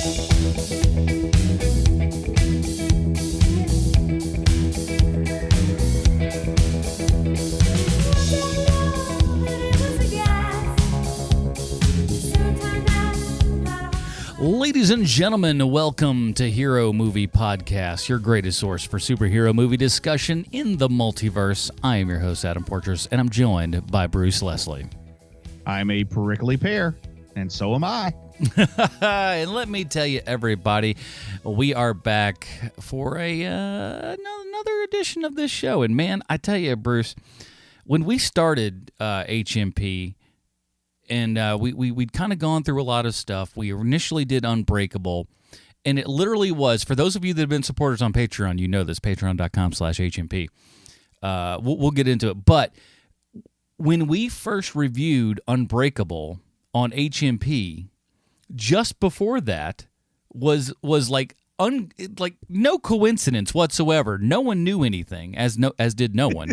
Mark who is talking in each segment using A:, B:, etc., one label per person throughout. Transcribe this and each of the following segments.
A: Ladies and gentlemen, welcome to Hero Movie Podcast, your greatest source for superhero movie discussion in the multiverse. I am your host, Adam Portrais, and I'm joined by Bruce Leslie.
B: I'm a prickly pear, and so am I.
A: And let me tell you, everybody, we are back for another edition of this show. And man, I tell you, Bruce, when we started HMP, and we'd kind of gone through a lot of stuff. We initially did Unbreakable, and it literally was, for those of you that have been supporters on Patreon, you know this, patreon.com/HMP. We'll get into it. But when we first reviewed Unbreakable on HMP, just before that was like no coincidence whatsoever. No one knew anything, as did no one.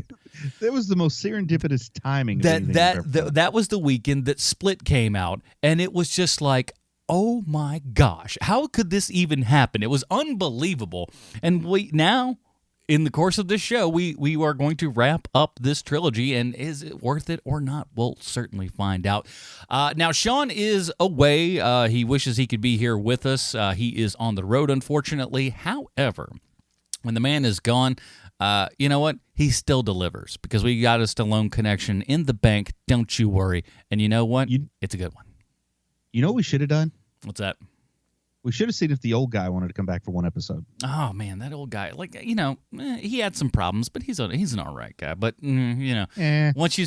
B: That was the most serendipitous timing.
A: That was the weekend that Split came out, and it was just like, oh my gosh, how could this even happen? It was unbelievable. And now, in the course of this show, we are going to wrap up this trilogy, and is it worth it or not? We'll certainly find out. Now, Sean is away. He wishes he could be here with us. He is on the road, unfortunately. However, when the man is gone, you know what? He still delivers, because we got a Stallone connection in the bank. Don't you worry. And you know what? It's a good one.
B: You know what we should have done?
A: What's that?
B: We should have seen if the old guy wanted to come back for one episode.
A: Oh man, that old guy! He had some problems, but he's an all right guy. But once you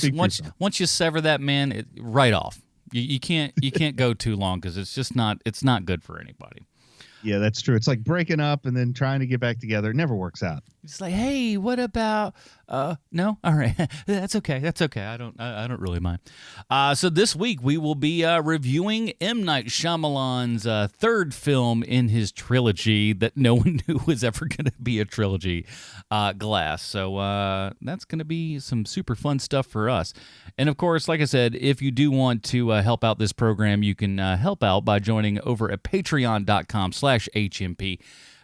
A: sever that man, right off. You can't go too long, because it's not good for anybody.
B: Yeah, that's true. It's like breaking up and then trying to get back together. It never works out.
A: It's like, hey, what about? No, all right, that's okay. I don't really mind. So this week we will be reviewing M. Night Shyamalan's third film in his trilogy that no one knew was ever going to be a trilogy, Glass. So that's going to be some super fun stuff for us. And of course, like I said, if you do want to help out this program, you can help out by joining over at patreon.com/HMP.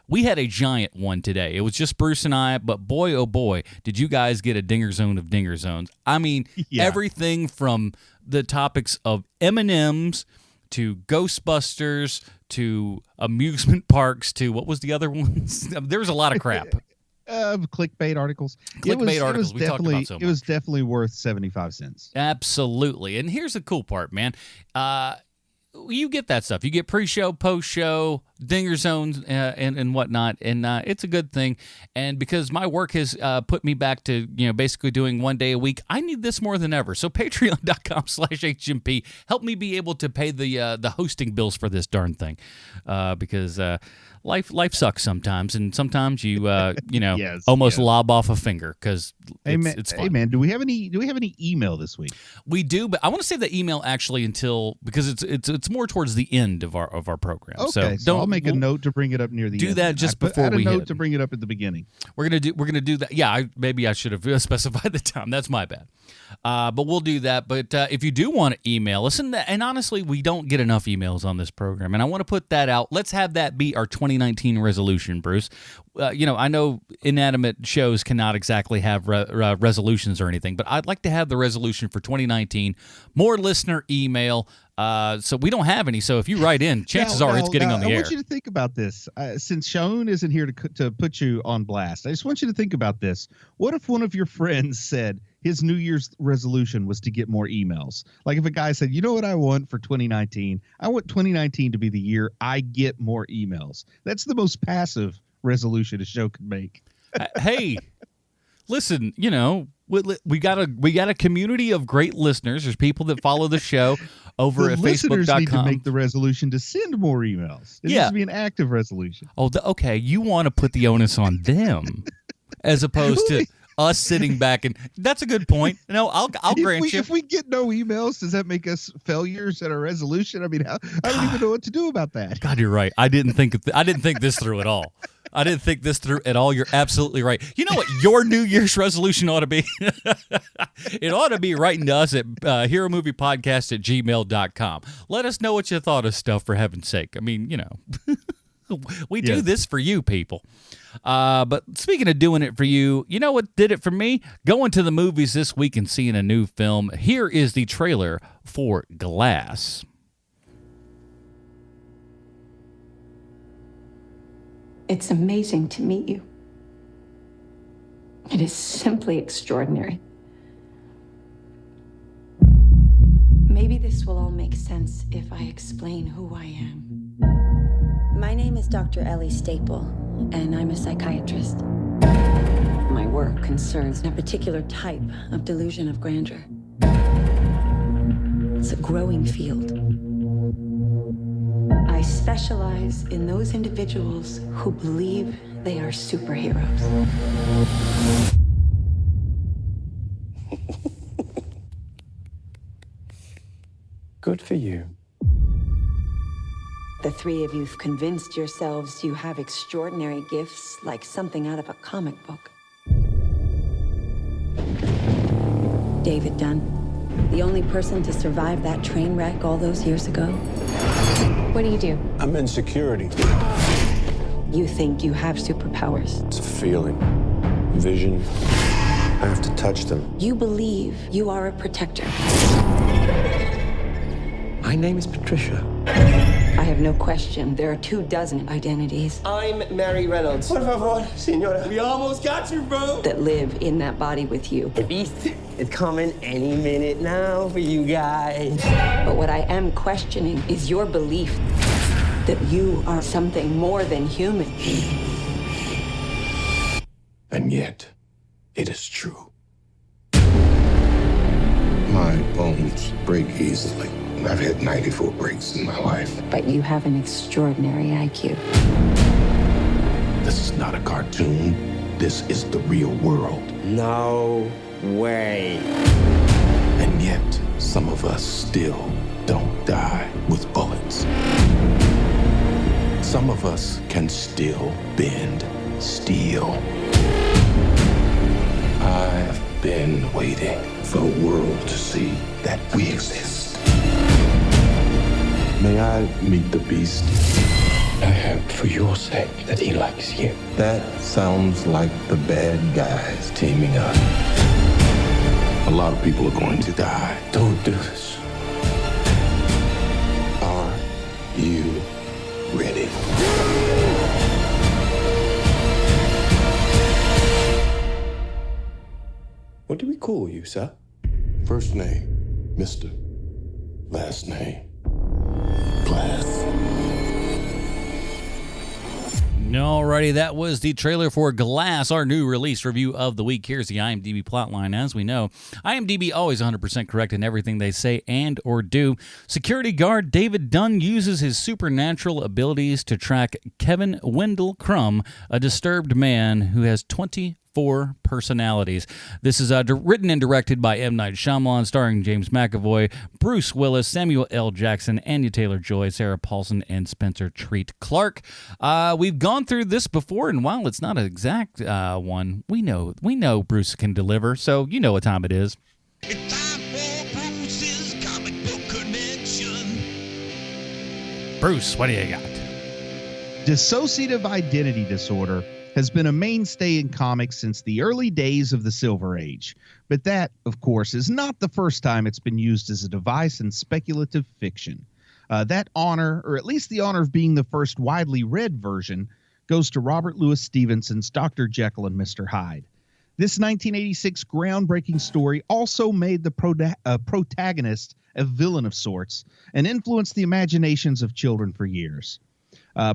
A: We had a giant one today. It was just Bruce and I, but boy, oh boy, did you guys get a dinger zone of dinger zones. I mean, Everything from the topics of M&Ms to Ghostbusters to amusement parks to, what was the other ones? There was a lot of crap.
B: Clickbait articles.
A: We talked about so much.
B: It was definitely worth 75 cents.
A: Absolutely. And here's the cool part, man. You get that stuff. You get pre-show, post-show, dinger zones, and whatnot, and it's a good thing. And because my work has put me back to basically doing one day a week, I need this more than ever. So patreon.com/HMP, help me be able to pay the hosting bills for this darn thing, because life sucks sometimes, and sometimes you almost lob off a finger because it's fun.
B: Hey man, do we have any email this week?
A: We do, but I want to save the email actually because it's more towards the end of our program.
B: Okay, so I'll make a note to bring it up near the end.
A: Do that just before we
B: hit. To bring it up at the beginning.
A: We're gonna do that. Yeah, maybe I should have specified the time. That's my bad. But we'll do that. But if you do want to email us, and honestly, we don't get enough emails on this program, and I want to put that out. Let's have that be our 2019 resolution, Bruce. I know inanimate shows cannot exactly have resolutions or anything, but I'd like to have the resolution for 2019, more listener email. So we don't have any. So if you write in, chances are it's getting on the air.
B: I want you to think about this. Since Sean isn't here to put you on blast, I just want you to think about this. What if one of your friends said his New Year's resolution was to get more emails? Like if a guy said, you know what I want for 2019? I want 2019 to be the year I get more emails. That's the most passive resolution a show could make.
A: Hey, listen, we got a community of great listeners. There's people that follow the show over at Facebook.com.
B: Listeners need to make the resolution to send more emails. It needs to be an active resolution.
A: Oh, okay. You want to put the onus on them as opposed to us sitting back and that's a good point. No, I'll grant you.
B: If we get no emails, does that make us failures at our resolution? I mean, I don't even know what to do about that.
A: God, you're right. I didn't think this through at all. I didn't think this through at all. You're absolutely right. You know what your New Year's resolution ought to be? It ought to be writing to us at heromoviepodcast@gmail.com. Let us know what you thought of stuff, for heaven's sake. I mean, you know, we do this for you people. But speaking of doing it for you, you know what did it for me? Going to the movies this week and seeing a new film. Here is the trailer for Glass.
C: It's amazing to meet you. It is simply extraordinary. Maybe this will all make sense if I explain who I am. My name is Dr. Ellie Staple, and I'm a psychiatrist. My work concerns a particular type of delusion of grandeur. It's a growing field. I specialize in those individuals who believe they are superheroes.
D: Good for you.
C: The three of you've convinced yourselves you have extraordinary gifts like something out of a comic book. David Dunn, the only person to survive that train wreck all those years ago. What do you do?
D: I'm in security.
C: You think you have superpowers.
D: It's a feeling, vision. I have to touch them.
C: You believe you are a protector.
D: My name is Patricia.
C: I have no question there are 24 identities
E: I'm Mary Reynolds. Por favor, senora. We almost got you, bro.
C: that live in that body with you.
E: The beast is coming any minute now for you guys.
C: But what I am questioning is your belief that you are something more than human.
D: And yet, it is true.
F: My bones break easily. I've had 94 breaks in my life.
C: But you have an extraordinary IQ.
F: This is not a cartoon. This is the real world.
E: No way.
F: And yet, some of us still don't die with bullets. Some of us can still bend steel. I've been waiting for the world to see that we exist. May I meet the beast? I hope for your sake that he likes you. That sounds like the bad guys teaming up. A lot of people are going to die. Don't do this. Are you ready?
D: What do we call you, sir?
F: First name, Mr. Last name, Glass.
A: Alrighty, that was the trailer for Glass, our new release review of the week. Here's the IMDb plotline. As we know, IMDb always 100% correct in everything they say and or do. Security guard David Dunn uses his supernatural abilities to track Kevin Wendell Crumb, a disturbed man who has 24 personalities. This is written and directed by M. Night Shyamalan, starring James McAvoy, Bruce Willis, Samuel L. Jackson, Anya Taylor-Joy, Sarah Paulson, and Spencer Treat Clark. We've gone through this before, and while it's not an exact one, we know Bruce can deliver, so you know what time it is.
G: It's time for Bruce's comic book connection.
A: Bruce, what do you got?
B: Dissociative identity disorder has been a mainstay in comics since the early days of the Silver Age. But that, of course, is not the first time it's been used as a device in speculative fiction. That honor, or at least the honor of being the first widely read version, goes to Robert Louis Stevenson's Dr. Jekyll and Mr. Hyde. This 1986 groundbreaking story also made the protagonist a villain of sorts and influenced the imaginations of children for years.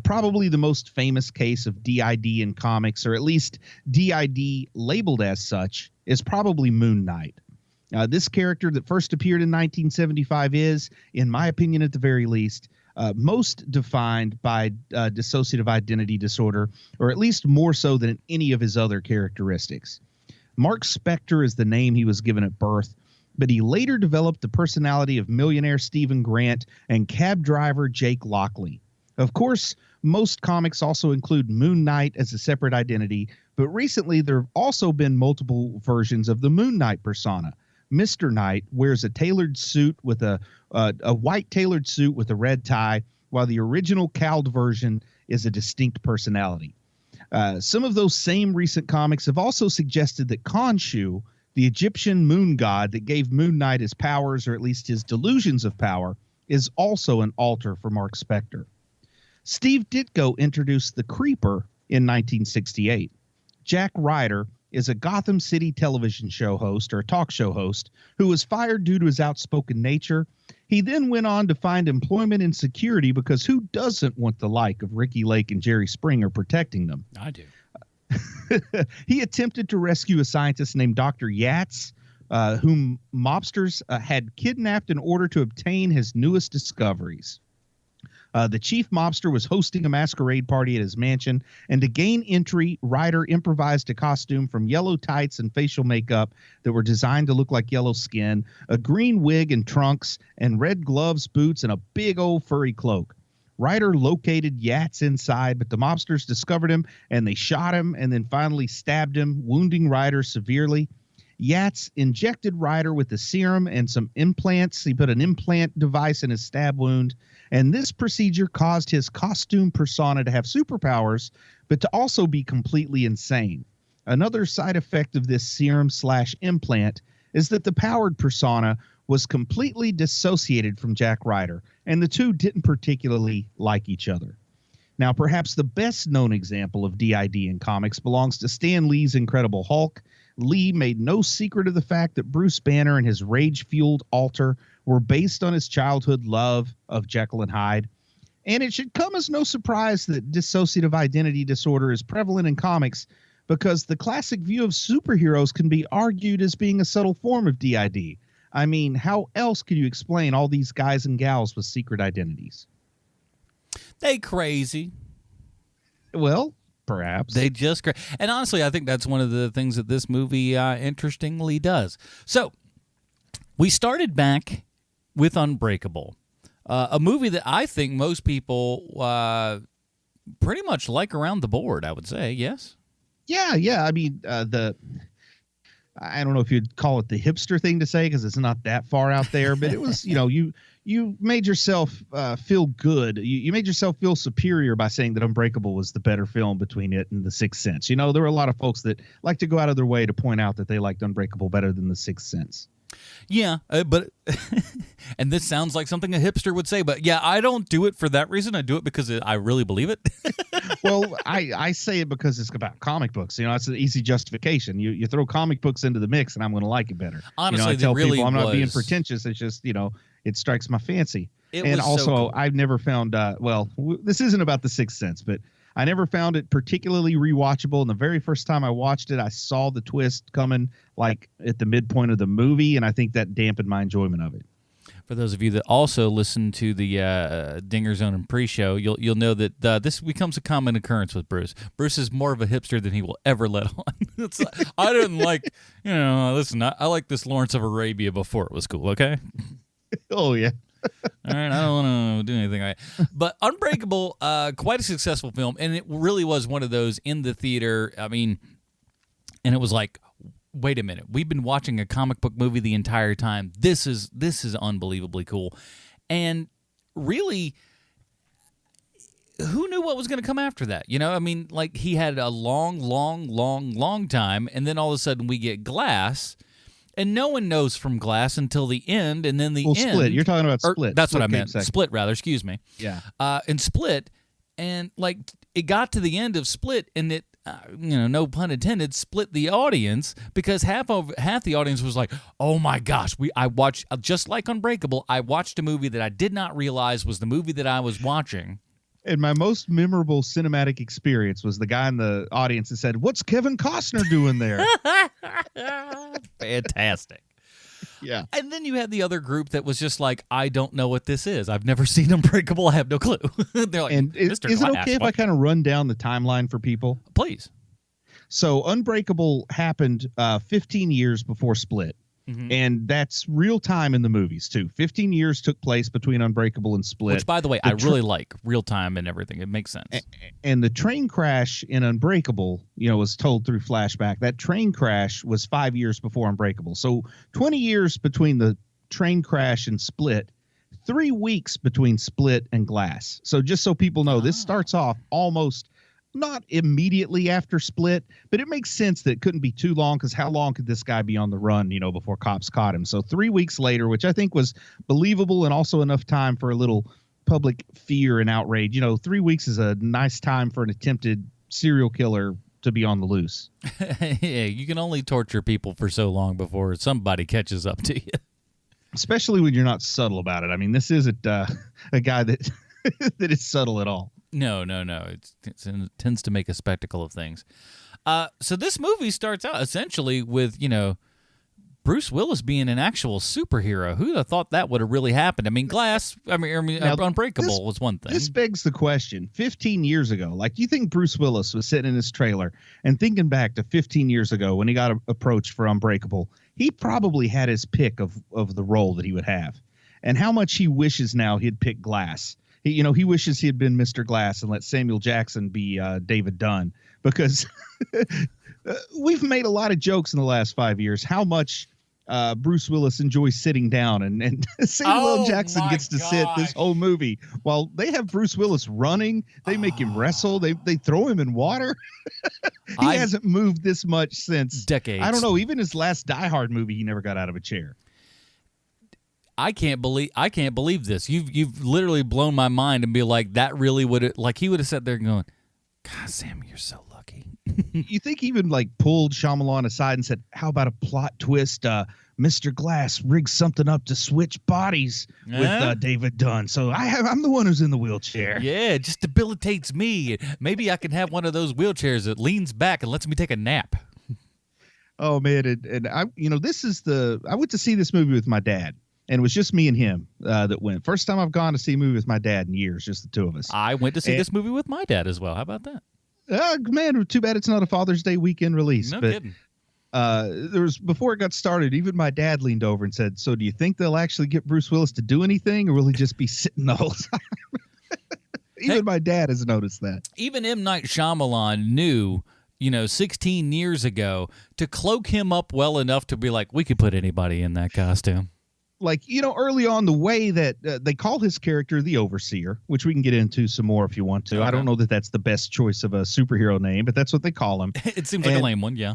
B: Probably the most famous case of DID in comics, or at least DID labeled as such, is probably Moon Knight. This character that first appeared in 1975 is, in my opinion at the very least, most defined by dissociative identity disorder, or at least more so than any of his other characteristics. Mark Spector is the name he was given at birth, but he later developed the personality of millionaire Stephen Grant and cab driver Jake Lockley. Of course, most comics also include Moon Knight as a separate identity, but recently there have also been multiple versions of the Moon Knight persona. Mr. Knight wears a tailored suit with a white tailored suit with a red tie, while the original cowled version is a distinct personality. Some of those same recent comics have also suggested that Khonshu, the Egyptian moon god that gave Moon Knight his powers, or at least his delusions of power, is also an alter for Mark Spector. Steve Ditko introduced the Creeper in 1968. Jack Ryder is a Gotham City television show host, or a talk show host, who was fired due to his outspoken nature. He then went on to find employment in security, because who doesn't want the like of Ricky Lake and Jerry Springer protecting them?
A: I do.
B: He attempted to rescue a scientist named Dr. Yats, whom mobsters had kidnapped in order to obtain his newest discoveries. The chief mobster was hosting a masquerade party at his mansion, and to gain entry, Ryder improvised a costume from yellow tights and facial makeup that were designed to look like yellow skin, a green wig and trunks, and red gloves, boots, and a big old furry cloak. Ryder located Yats inside, but the mobsters discovered him, and they shot him and then finally stabbed him, wounding Ryder severely. Yats injected Ryder with the serum and some implants. He put an implant device in his stab wound, and this procedure caused his costume persona to have superpowers, but to also be completely insane. Another side effect of this serum/implant is that the powered persona was completely dissociated from Jack Ryder, and the two didn't particularly like each other. Now, perhaps the best known example of DID in comics belongs to Stan Lee's Incredible Hulk. Lee made no secret of the fact that Bruce Banner and his rage-fueled alter were based on his childhood love of Jekyll and Hyde. And it should come as no surprise that dissociative identity disorder is prevalent in comics, because the classic view of superheroes can be argued as being a subtle form of DID. I mean, how else could you explain all these guys and gals with secret identities?
A: They crazy.
B: Well, perhaps.
A: They just crazy. And honestly, I think that's one of the things that this movie interestingly does. So, we started back with Unbreakable, a movie that I think most people pretty much like around the board, I would say, yes? Yeah.
B: I mean, I don't know if you'd call it the hipster thing to say, because it's not that far out there, but it was, you made yourself feel good. You made yourself feel superior by saying that Unbreakable was the better film between it and The Sixth Sense. There were a lot of folks that like to go out of their way to point out that they liked Unbreakable better than The Sixth Sense.
A: Yeah, but and this sounds like something a hipster would say, but yeah, I don't do it for that reason. I do it because I really believe it.
B: Well, I say it because it's about comic books. It's an easy justification. You throw comic books into the mix, and I'm going to like it better.
A: Honestly,
B: I tell
A: really
B: people I'm not being pretentious. It's just it strikes my fancy.
A: It
B: and
A: was
B: also,
A: so cool.
B: I've never found this isn't about The Sixth Sense, but I never found it particularly rewatchable. And the very first time I watched it, I saw the twist coming like at the midpoint of the movie, and I think that dampened my enjoyment of it.
A: For those of you that also listen to the Dinger Zone and pre-show, you'll know that this becomes a common occurrence with Bruce. Bruce is more of a hipster than he will ever let on. It's like, I didn't like, listen, I like this Lawrence of Arabia before it was cool, okay?
B: Oh, yeah.
A: All right, I don't want to do anything right. But Unbreakable, quite a successful film, and it really was one of those in the theater. I mean, and it was like, wait a minute, we've been watching a comic book movie the entire time. This is unbelievably cool. And really, who knew what was going to come after that? I mean, like, he had a long time, and then all of a sudden we get Glass. And no one knows from Glass until the end, and then the end.
B: Split. You're talking about Split.
A: That's
B: Split
A: what I meant.
B: second.
A: Split, rather. Excuse me.
B: Yeah.
A: And Split, and like it got to the end of Split, and it, no pun intended, split the audience, because half the audience was like, "Oh my gosh, I watched, just like Unbreakable, I watched a movie that I did not realize was the movie that I was watching."
B: And my most memorable cinematic experience was the guy in the audience that said, "What's Kevin Costner doing there?"
A: Fantastic.
B: Yeah.
A: And then you had the other group that was just like, I don't know what this is. I've never seen Unbreakable. I have no clue. They're like,
B: and is it okay if I kind of run down the timeline for people?
A: Please.
B: So Unbreakable happened 15 years before Split. And that's real time in the movies, too. 15 years took place between Unbreakable and Split.
A: Which, by the way, I really like real time and everything. It makes sense.
B: And the train crash in Unbreakable, was told through flashback. That train crash was 5 years before Unbreakable. So 20 years between the train crash and Split, 3 weeks between Split and Glass. So just so people know, this starts off almost not immediately after Split, but it makes sense that it couldn't be too long, because how long could this guy be on the run, before cops caught him? So 3 weeks later, which I think was believable and also enough time for a little public fear and outrage. 3 weeks is a nice time for an attempted serial killer to be on the loose.
A: Yeah, you can only torture people for so long before somebody catches up to you.
B: Especially when you're not subtle about it. I mean, this isn't a guy that that is subtle at all.
A: No. It tends to make a spectacle of things. So this movie starts out essentially with, Bruce Willis being an actual superhero. Who'd have thought that would have really happened? I mean, Unbreakable was one thing.
B: This begs the question, 15 years ago, you think Bruce Willis was sitting in his trailer and thinking back to 15 years ago when he got approached for Unbreakable, he probably had his pick of the role that he would have. And how much he wishes now he'd pick Glass. He wishes he had been Mr. Glass and let Samuel Jackson be David Dunn, because we've made a lot of jokes in the last 5 years how much Bruce Willis enjoys sitting down, and Samuel L. Jackson gets to sit this whole movie while they have Bruce Willis running. They make him wrestle. They throw him in water. He hasn't moved this much since
A: decades.
B: I don't know. Even his last Die Hard movie, he never got out of a chair.
A: I can't believe this. You've literally blown my mind, and be like, that really would have, he would have sat there going, God, Sammy, you're so lucky.
B: You think he even pulled Shyamalan aside and said, how about a plot twist? Mr. Glass rigged something up to switch bodies with David Dunn. So I'm the one who's in the wheelchair.
A: Yeah, it just debilitates me. Maybe I can have one of those wheelchairs that leans back and lets me take a nap.
B: Oh man. And I went to see this movie with my dad. And it was just me and him that went. First time I've gone to see a movie with my dad in years, just the two of us.
A: I went to see this movie with my dad as well. How about that?
B: Man, too bad it's not a Father's Day weekend release.
A: No kidding.
B: Before it got started, even my dad leaned over and said, so do you think they'll actually get Bruce Willis to do anything, or will he just be sitting the whole time? Even my dad has noticed that.
A: Even M. Night Shyamalan knew, 16 years ago, to cloak him up well enough to be like, we could put anybody in that costume.
B: Early on, the way that they call his character the Overseer, which we can get into some more if you want to. Okay. I don't know that that's the best choice of a superhero name, but that's what they call him.
A: It seems like a lame one, yeah.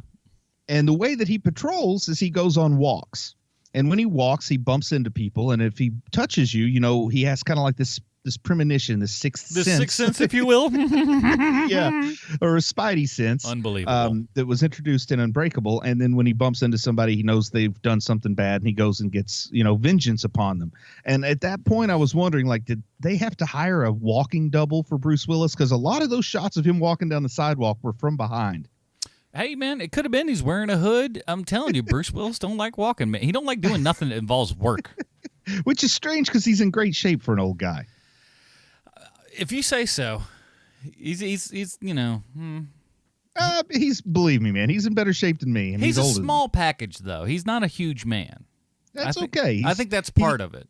B: And the way that he patrols is he goes on walks. And when he walks, he bumps into people. And if he touches you, he has kind of like this premonition, this sixth sense,
A: if you will.
B: Yeah, or a spidey sense.
A: Unbelievable.
B: That was introduced in Unbreakable. And then when he bumps into somebody, he knows they've done something bad, and he goes and gets, vengeance upon them. And at that point, I was wondering, did they have to hire a walking double for Bruce Willis? Because a lot of those shots of him walking down the sidewalk were from behind.
A: Hey, man, it could have been he's wearing a hood. I'm telling you, Bruce Willis don't like walking, man. He don't like doing nothing that involves work.
B: Which is strange, because he's in great shape for an old guy.
A: If you say so. He's
B: believe me, man, he's in better shape than me.
A: He's a small package, though. He's not a huge man.
B: That's okay.
A: I think that's part of it.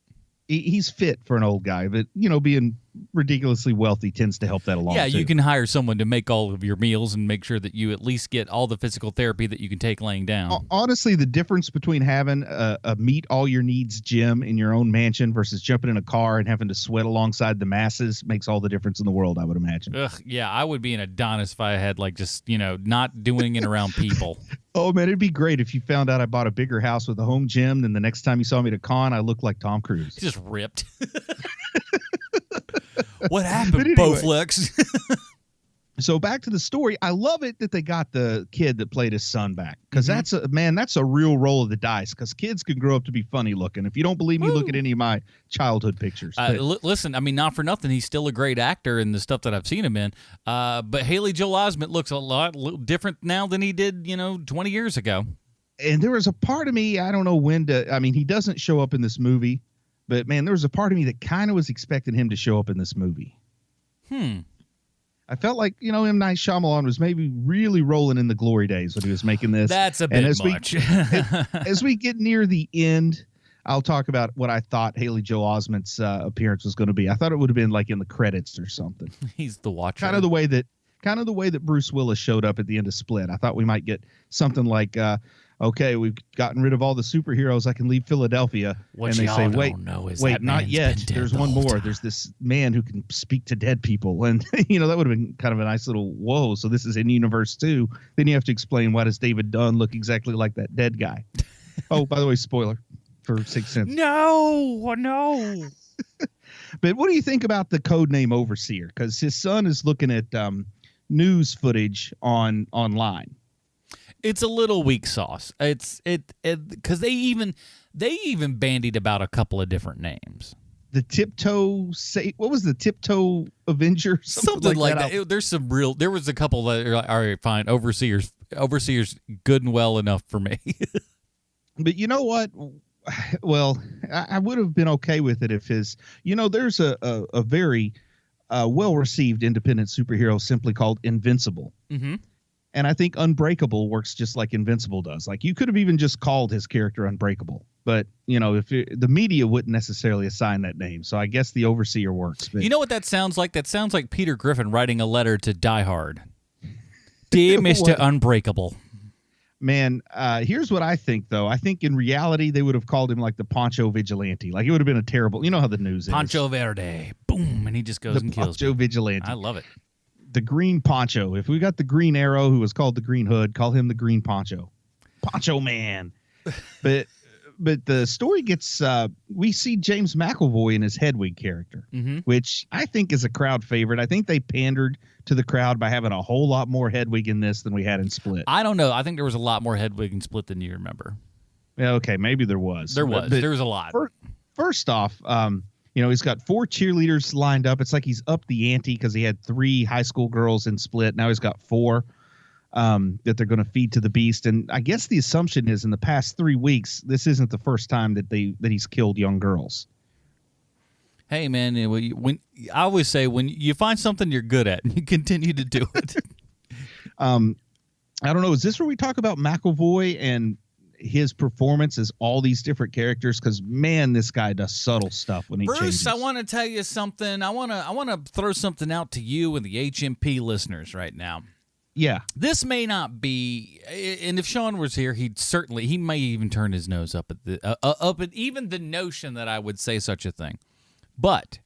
B: He's fit for an old guy, but being ridiculously wealthy tends to help that along.
A: Yeah,
B: too.
A: You can hire someone to make all of your meals and make sure that you at least get all the physical therapy that you can take laying down.
B: Honestly, the difference between having a meet all your needs gym in your own mansion versus jumping in a car and having to sweat alongside the masses makes all the difference in the world, I would imagine.
A: Yeah, I would be an Adonis if I had not doing it around people.
B: Oh, man, it'd be great if you found out I bought a bigger house with a home gym, then the next time you saw me at a con, I looked like Tom Cruise.
A: Just ripped. What happened, Bowflex?
B: So back to the story. I love it that they got the kid that played his son back, because that's a real roll of the dice, because kids can grow up to be funny looking. If you don't believe me, look at any of my childhood pictures.
A: Listen, I mean, not for nothing, he's still a great actor in the stuff that I've seen him in. But Haley Joel Osment looks a lot different now than he did, 20 years ago.
B: And there was a part of me, I don't know when he doesn't show up in this movie, but man, there was a part of me that kind of was expecting him to show up in this movie. I felt like, M. Night Shyamalan was maybe really rolling in the glory days when he was making this.
A: That's a bit much.
B: As we get near the end, I'll talk about what I thought Haley Joel Osment's appearance was going to be. I thought it would have been like in the credits or something.
A: He's the Watcher.
B: Kind of the way that Bruce Willis showed up at the end of Split. I thought we might get something like, okay, we've gotten rid of all the superheroes. I can leave Philadelphia.
A: What
B: and they
A: y'all
B: say,
A: don't know is
B: wait,
A: that
B: not
A: man's
B: yet.
A: been dead
B: There's
A: the
B: one
A: whole
B: more.
A: time.
B: There's this man who can speak to dead people. And, that would have been kind of a nice little, whoa, so this is in universe 2. Then you have to explain, why does David Dunn look exactly like that dead guy? Oh, by the way, spoiler for Sixth Sense.
A: No.
B: But what do you think about the codename Overseer? Because his son is looking at news footage online.
A: It's a little weak sauce. It's because they even bandied about a couple of different names.
B: The Tiptoe what was the Tiptoe Avenger?
A: Something like that. There was a couple that are like, all right, fine. Overseer's good and well enough for me.
B: But you know what? Well, I would have been okay with it if there's a very well-received independent superhero simply called Invincible.
A: Mm-hmm.
B: And I think Unbreakable works just like Invincible does. Like, you could have even just called his character Unbreakable. But, if the media wouldn't necessarily assign that name. So I guess the Overseer works. But
A: you know what that sounds like? That sounds like Peter Griffin writing a letter to Die Hard. Dear Mr. Unbreakable.
B: Man, here's what I think, though. I think in reality, they would have called him like the Poncho Vigilante. Like, it would have been a terrible, you know how the news is.
A: Poncho Verde. Boom. And he just goes and kills
B: Poncho Vigilante.
A: I love it.
B: The Green Poncho. If we got the Green Arrow, who was called the Green Hood, call him the Green Poncho. Poncho Man. But the story gets, we see James McAvoy in his Hedwig character, which I think is a crowd favorite. I think they pandered to the crowd by having a whole lot more Hedwig in this than we had in Split.
A: I don't know. I think there was a lot more Hedwig in Split than you remember.
B: Yeah, okay, maybe there was.
A: There was a lot.
B: First off, he's got 4 cheerleaders lined up. It's like he's up the ante because he had 3 high school girls in Split. Now he's got 4 that they're going to feed to the beast. And I guess the assumption is in the past 3 weeks, this isn't the first time that he's killed young girls.
A: Hey, man, when I always say when you find something you're good at, you continue to do it.
B: I don't know. Is this where we talk about McAvoy and his performance as all these different characters? Because, man, this guy does subtle stuff when he changes.
A: Bruce, I want to tell you something. I want to throw something out to you and the HMP listeners right now.
B: Yeah.
A: This may not be, and if Sean was here, he may even turn his nose up at even the notion that I would say such a thing. But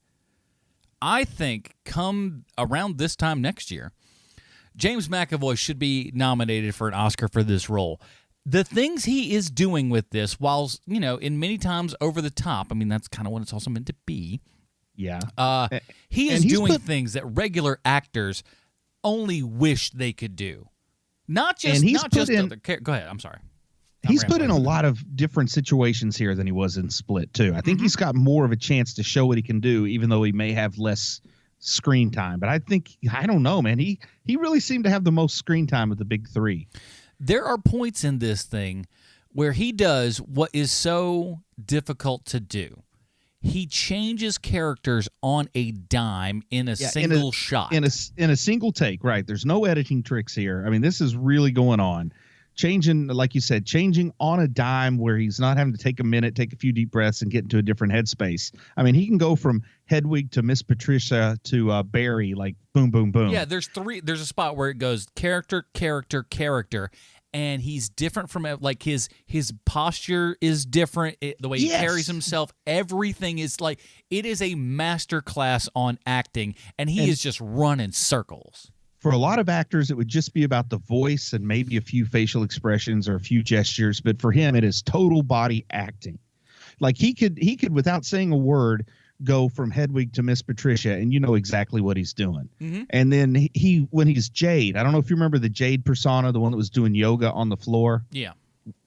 A: I think come around this time next year, James McAvoy should be nominated for an Oscar for this role. The things he is doing with this, while, in many times over the top, I mean, that's kind of what it's also meant to be.
B: Yeah.
A: He's doing things that regular actors only wish they could do. Go ahead, I'm sorry.
B: He's put in a lot of different situations here than he was in Split, too. I think he's got more of a chance to show what he can do, even though he may have less screen time. But I don't know, man. He really seemed to have the most screen time of the big 3.
A: There are points in this thing where he does what is so difficult to do. He changes characters on a dime in a single shot. In a single take, right. There's no editing tricks here. I mean, this is really going on. Changing, like you said, changing on a dime where he's not having to take a minute, take a few deep breaths, and get into a different headspace. I mean, he can go from Hedwig to Miss Patricia to Barry, like boom, boom, boom. Yeah, there's a spot where it goes character, character, character, and he's different from, like, his posture is different. The way he carries himself, everything is like, it is a master class on acting, and he is just running circles.
B: For a lot of actors, it would just be about the voice and maybe a few facial expressions or a few gestures. But for him, it is total body acting. Like he could, without saying a word, go from Hedwig to Miss Patricia, and you know exactly what he's doing. Mm-hmm. And then when he's Jade, I don't know if you remember the Jade persona, the one that was doing yoga on the floor.
A: Yeah.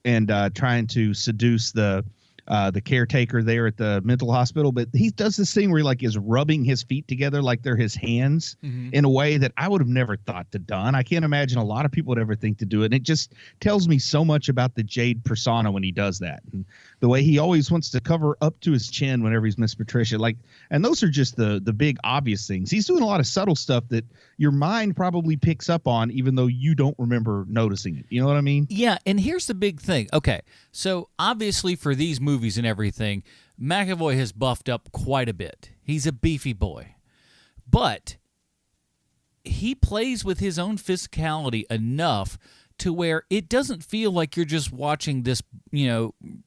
B: And trying to seduce the the caretaker there at the mental hospital. But he does this thing where he like is rubbing his feet together like they're his hands in a way that I would have never thought to done. I can't imagine a lot of people would ever think to do it. And it just tells me so much about the Jade persona when he does that. And the way he always wants to cover up to his chin whenever he's Miss Patricia. Like, and those are just the big obvious things. He's doing a lot of subtle stuff that your mind probably picks up on, even though you don't remember noticing it. You know what I mean?
A: Yeah, and here's the big thing. Okay, so obviously for these movies and everything, McAvoy has buffed up quite a bit. He's a beefy boy. But he plays with his own physicality enough to where it doesn't feel like you're just watching this,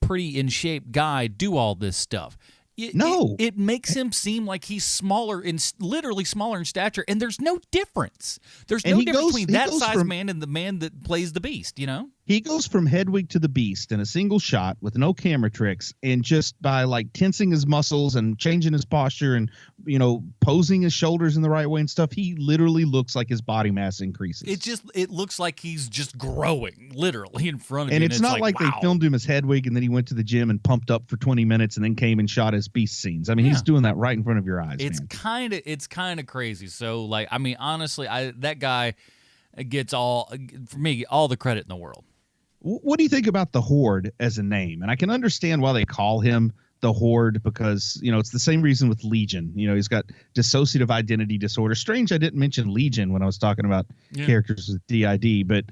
A: pretty in shape guy do all this stuff. It makes him seem like he's smaller, literally smaller in stature, and there's no difference. There's no difference between that size man and the man that plays the Beast,
B: He goes from Hedwig to the Beast in a single shot with no camera tricks, and just by like tensing his muscles and changing his posture and, posing his shoulders in the right way and stuff, he literally looks like his body mass increases.
A: It looks like he's just growing literally in front of you.
B: And it's not like wow. They filmed him as Hedwig and then he went to the gym and pumped up for 20 minutes and then came and shot his Beast scenes. I mean, he's doing that right in front of your eyes.
A: It's kind of crazy. So honestly, that guy gets all the credit in the world.
B: What do you think about the Horde as a name? And I can understand why they call him the Horde because, it's the same reason with Legion. He's got dissociative identity disorder. Strange I didn't mention Legion when I was talking about characters with DID, but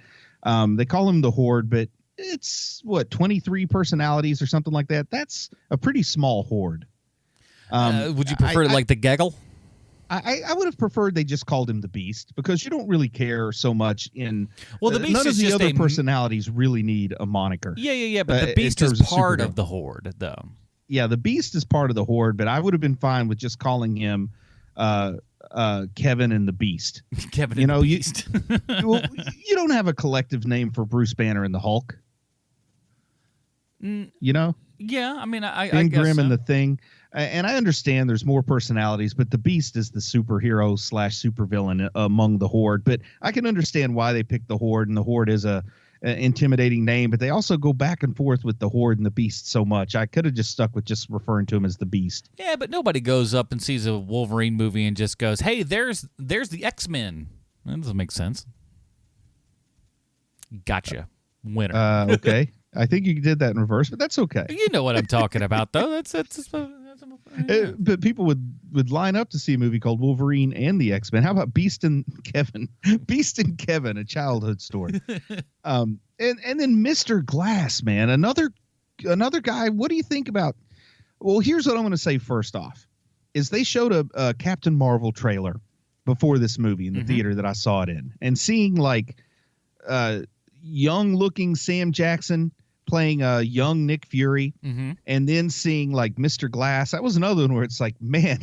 B: they call him the Horde, but it's, 23 personalities or something like that? That's a pretty small horde.
A: Would you prefer like the Gaggle?
B: I would have preferred they just called him the Beast because you don't really care so much in. Well, the Beast none of the other personalities really need a moniker.
A: Yeah. But the Beast is part of the Horde, though.
B: Yeah, the Beast is part of the Horde, but I would have been fine with just calling him Kevin and the Beast.
A: Kevin and the Beast.
B: You don't have a collective name for Bruce Banner and the Hulk.
A: Yeah, I mean, I
B: Ben
A: guess
B: Grimm
A: so.
B: and the Thing. And I understand there's more personalities, but the Beast is the superhero / supervillain among the Horde. But I can understand why they picked the Horde, and the Horde is a intimidating name. But they also go back and forth with the Horde and the Beast so much. I could have just stuck with just referring to him as the Beast.
A: Yeah, but nobody goes up and sees a Wolverine movie and just goes, "Hey, there's the X-Men." That doesn't make sense. Gotcha, winner.
B: Okay. I think you did that in reverse, but that's okay.
A: You know what I'm talking about, though.
B: But people would line up to see a movie called Wolverine and the X-Men. How about Beast and Kevin? Beast and Kevin, a childhood story. And then Mr. Glass, man, another guy. What do you think about? Well, here's what I'm going to say first off: is they showed a Captain Marvel trailer before this movie in the theater that I saw it in, and seeing like young-looking Sam Jackson playing a young Nick Fury, and then seeing like Mr. Glass. That was another one where it's like, man,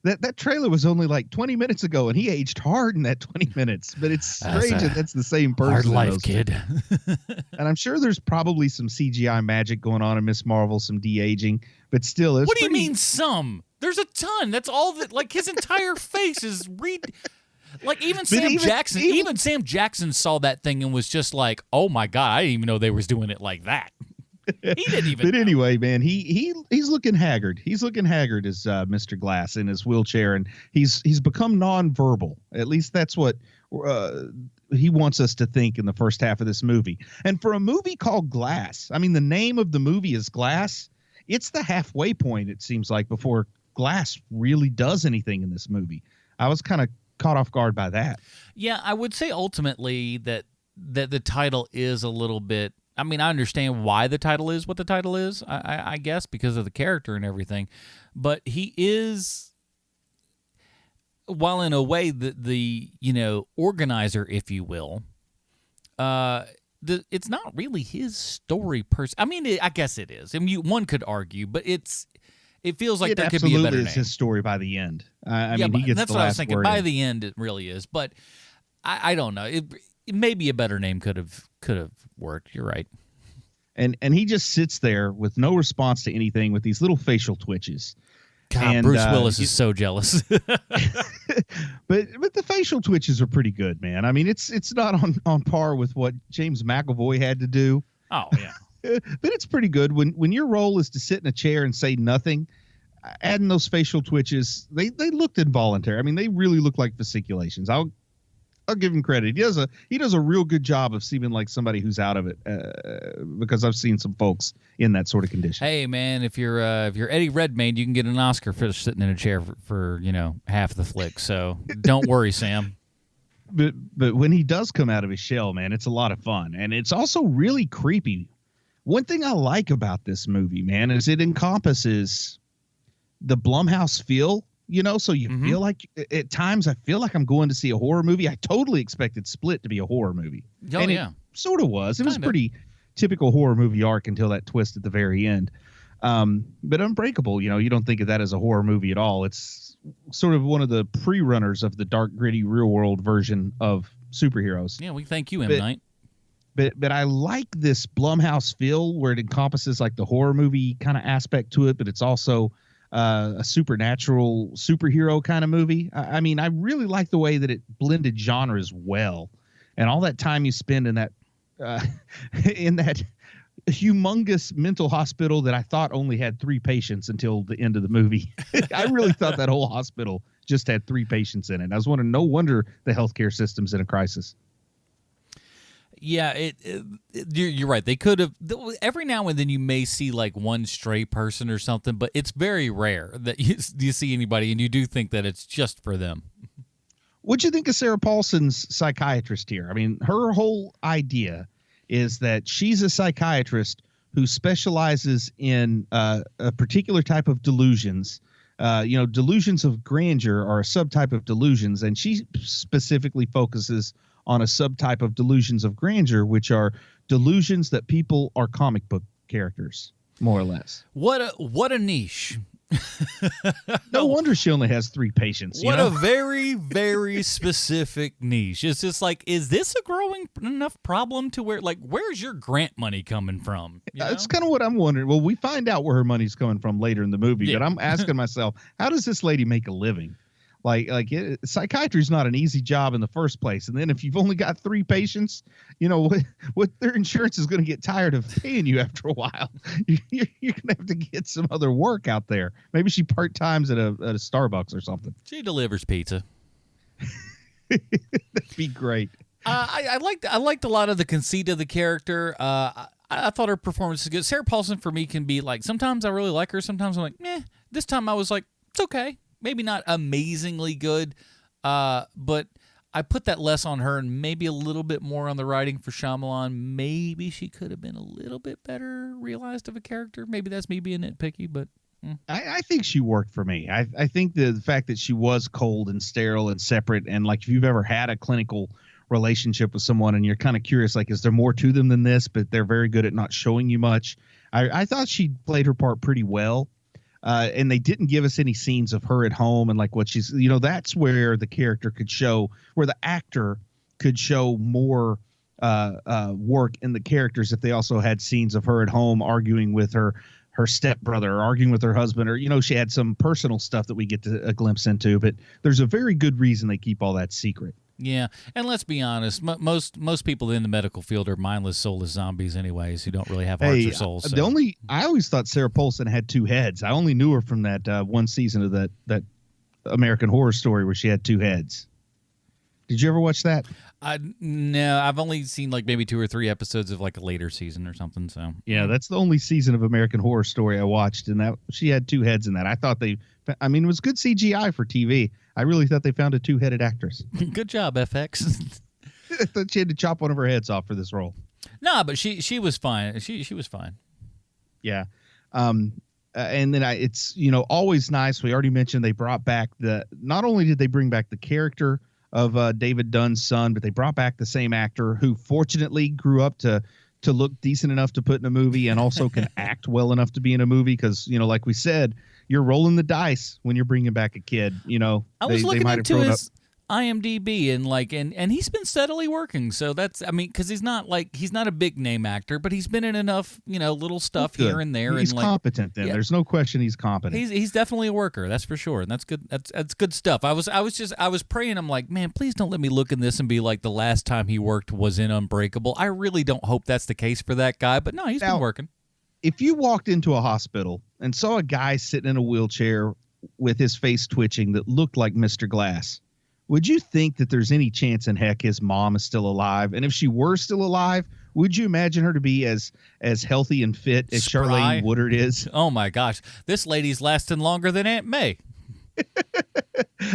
B: that trailer was only like 20 minutes ago, and he aged hard in that 20 minutes. But it's strange that that's the same person.
A: Hard life, kid.
B: And I'm sure there's probably some CGI magic going on in Miss Marvel, some de-aging, but still.
A: What do you mean some? There's a ton. That's all that. Like his entire face is Like even Sam Jackson saw that thing and was just like, "Oh my god, I didn't even know they was doing it like that." He didn't even.
B: But anyway, man, he's looking haggard. He's looking haggard as Mr. Glass in his wheelchair, and he's become nonverbal. At least that's what he wants us to think in the first half of this movie. And for a movie called Glass, I mean, the name of the movie is Glass. It's the halfway point, it seems like, before Glass really does anything in this movie. I was kind of caught off guard by that.
A: Yeah, I would say ultimately that the title is a little bit. I mean, I understand why the title is what the title is. I guess because of the character and everything, but he is, while in a way the organizer, if you will. It's not really his story I mean, I guess it is. I mean, one could argue, but it feels like there could be a better name. It absolutely is
B: his story by the end. I mean, he gets
A: that's
B: the
A: what I was
B: last
A: thinking.
B: word
A: By
B: in.
A: the end, it really is. But I don't know. It maybe a better name could have worked. You're right.
B: And he just sits there with no response to anything, with these little facial twitches.
A: God,
B: and,
A: Bruce Willis is so jealous.
B: but the facial twitches are pretty good, man. I mean, it's not on par with what James McAvoy had to do.
A: Oh yeah.
B: But it's pretty good when your role is to sit in a chair and say nothing. Adding those facial twitches, they looked involuntary. I mean, they really look like fasciculations. I'll give him credit. He does a real good job of seeming like somebody who's out of it, because I've seen some folks in that sort of condition.
A: Hey man, if you're Eddie Redmayne, you can get an Oscar for sitting in a chair for half the flick. So don't worry, Sam.
B: But when he does come out of his shell, man, it's a lot of fun, and it's also really creepy. One thing I like about this movie, man, is it encompasses the Blumhouse feel. So you feel like at times I feel like I'm going to see a horror movie. I totally expected Split to be a horror movie.
A: Oh,
B: and
A: yeah.
B: It sort of was. It was
A: Kinda.
B: pretty typical horror movie arc until that twist at the very end. But Unbreakable, you don't think of that as a horror movie at all. It's sort of one of the pre-runners of the dark, gritty, real-world version of superheroes.
A: Yeah, we thank you, M. Night.
B: But I like this Blumhouse feel where it encompasses like the horror movie kind of aspect to it, but it's also a supernatural superhero kind of movie. I mean, I really like the way that it blended genres well, and all that time you spend in that humongous mental hospital that I thought only had 3 patients until the end of the movie. I really thought that whole hospital just had 3 patients in it. I was wondering, no wonder the healthcare system's in a crisis.
A: Yeah, you're right. They could have. Every now and then you may see like one stray person or something, but it's very rare that you see anybody, and you do think that it's just for them.
B: What'd you think of Sarah Paulson's psychiatrist here? I mean, her whole idea is that she's a psychiatrist who specializes in a particular type of delusions. Delusions of grandeur are a subtype of delusions, and she specifically focuses on a subtype of delusions of grandeur, which are delusions that people are comic book characters, more or less.
A: What a niche.
B: No wonder she only has 3 patients.
A: What a very, very specific niche. It's just like, is this a growing enough problem to where, like, where's your grant money coming from?
B: That's kind of what I'm wondering. Well, we find out where her money's coming from later in the movie, but I'm asking myself, how does this lady make a living? Psychiatry is not an easy job in the first place. And then if you've only got 3 patients, what their insurance is going to get tired of paying you after a while. You're going to have to get some other work out there. Maybe she part-times at a Starbucks or something.
A: She delivers pizza.
B: That'd be great.
A: I liked a lot of the conceit of the character. I thought her performance is good. Sarah Paulson for me can be like, sometimes I really like her. Sometimes I'm like, meh. This time I was like, it's okay. Maybe not amazingly good, but I put that less on her and maybe a little bit more on the writing for Shyamalan. Maybe she could have been a little bit better realized of a character. Maybe that's me being nitpicky, but
B: I think she worked for me. I think the fact that she was cold and sterile and separate, and like if you've ever had a clinical relationship with someone and you're kind of curious, like, is there more to them than this? But they're very good at not showing you much. I thought she played her part pretty well. And they didn't give us any scenes of her at home and like what she's, that's where the character could show, where the actor could show more work in the characters if they also had scenes of her at home arguing with her stepbrother, or arguing with her husband, or, she had some personal stuff that we get a glimpse into. But there's a very good reason they keep all that secret.
A: Yeah, and let's be honest, most people in the medical field are mindless, soulless zombies anyways, who don't really have hearts or souls. So.
B: I always thought Sarah Paulson had 2 heads. I only knew her from that one season of that American Horror Story where she had 2 heads. Did you ever watch that?
A: No, I've only seen like maybe 2 or 3 episodes of like a later season or something. So
B: yeah, that's the only season of American Horror Story I watched, and that she had 2 heads in that. I thought it was good CGI for TV. I really thought they found a 2-headed actress.
A: Good job, FX.
B: I thought she had to chop one of her heads off for this role.
A: No, but she was fine. She was fine.
B: Yeah. And then it's always nice. We already mentioned they brought back not only did they bring back the character of David Dunn's son, but they brought back the same actor who fortunately grew up to look decent enough to put in a movie and also can act well enough to be in a movie. Because, like we said, you're rolling the dice when you're bringing back a kid.
A: I was looking IMDb and he's been steadily working. So that's, I mean, because he's not a big name actor, but he's been in enough, little stuff here and there.
B: He's
A: and
B: competent. Then there's no question he's competent.
A: He's definitely a worker, that's for sure, and that's good. That's good stuff. I was praying. I'm like, man, please don't let me look in this and be like the last time he worked was in Unbreakable. I really don't hope that's the case for that guy, but no, he's been working.
B: If you walked into a hospital and saw a guy sitting in a wheelchair with his face twitching that looked like Mr. Glass, would you think that there's any chance in heck his mom is still alive? And if she were still alive, would you imagine her to be as healthy and fit as Charlene Woodard is?
A: Oh my gosh, this lady's lasting longer than Aunt May.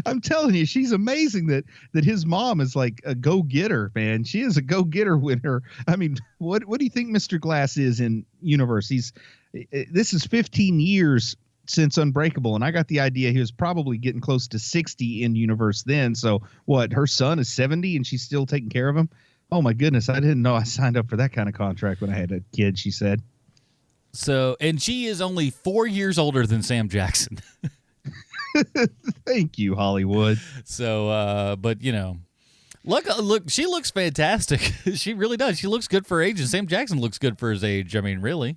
B: I'm telling you, she's amazing that his mom is like a go-getter, man. She is a go-getter winner. I mean, what do you think Mr. Glass is in universe? This is 15 years since Unbreakable, and I got the idea he was probably getting close to 60 in universe then. So what, her son is 70 and she's still taking care of him? Oh my goodness, I didn't know I signed up for that kind of contract when I had a kid, she said.
A: So, and she is only 4 years older than Sam Jackson.
B: Thank you, Hollywood.
A: So, but look, she looks fantastic. She really does. She looks good for her age, and Sam Jackson looks good for his age. I mean, really.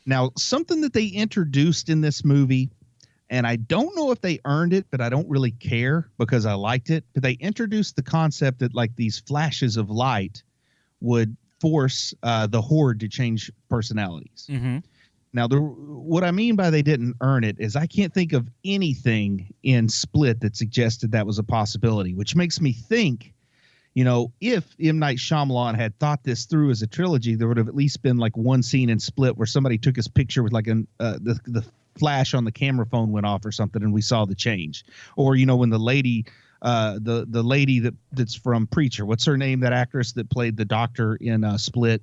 B: Now, something that they introduced in this movie, and I don't know if they earned it, but I don't really care because I liked it. But they introduced the concept that like these flashes of light would force the Horde to change personalities. Mm-hmm. Now, what I mean by they didn't earn it is I can't think of anything in Split that suggested that was a possibility, which makes me think, if M. Night Shyamalan had thought this through as a trilogy, there would have at least been like one scene in Split where somebody took his picture with like the flash on the camera phone went off or something, and we saw the change. Or, when the lady, the lady that's from Preacher, what's her name? That actress that played the doctor in Split.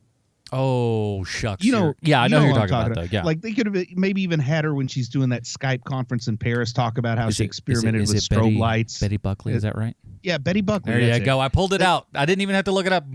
A: Oh, shucks.
B: Yeah,
A: I know who you're talking about, though. Yeah.
B: Like they could have maybe even had her when she's doing that Skype conference in Paris talk about how she experimented with strobe lights.
A: Betty Buckley, is that right?
B: Yeah, Betty Buckley.
A: There you go. I pulled it out. I didn't even have to look it up.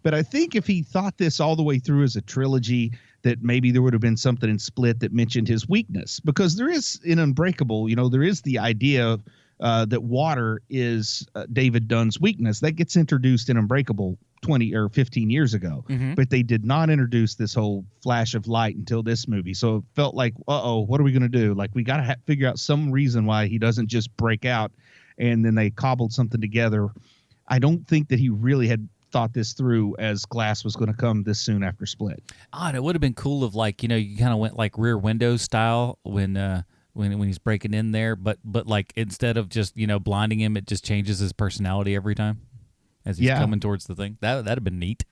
B: But I think if he thought this all the way through as a trilogy, that maybe there would have been something in Split that mentioned his weakness. Because there is, in Unbreakable, there is the idea that water is David Dunn's weakness. That gets introduced in Unbreakable 20 or 15 years ago. Mm-hmm. But they did not introduce this whole flash of light until this movie. So it felt like, what are we going to do? Like, we got to figure out some reason why he doesn't just break out. And then they cobbled something together. I don't think that he really had thought this through as Glass was going to come this soon after Split.
A: And it would have been cool if, like, you kind of went like Rear Window style when he's breaking in there, but like instead of just blinding him, it just changes his personality every time as he's coming towards the thing. That'd have been neat.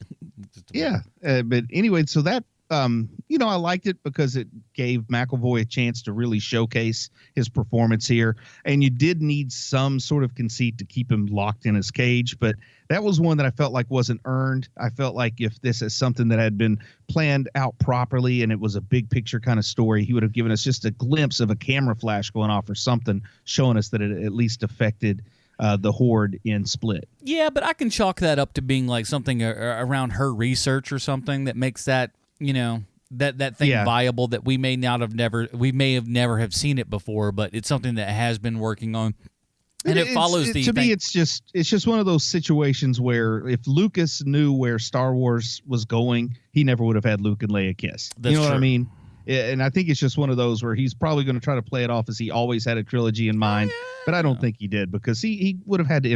B: But anyway, so that I liked it because it gave McAvoy a chance to really showcase his performance here, and you did need some sort of conceit to keep him locked in his cage, but that was one that I felt like wasn't earned. I felt like if this is something that had been planned out properly and it was a big picture kind of story, he would have given us just a glimpse of a camera flash going off or something, showing us that it at least affected the Horde in Split.
A: Yeah, but I can chalk that up to being like something around her research or something that makes that that thing viable, that we may have never have seen it before, but it's something that has been working on. And it follows the.
B: To me, it's just one of those situations where if Lucas knew where Star Wars was going, he never would have had Luke and Leia kiss.
A: That's
B: you know
A: true.
B: What I mean? And I think it's just one of those where he's probably going to try to play it off as he always had a trilogy in mind, but I don't think he did, because he would have had to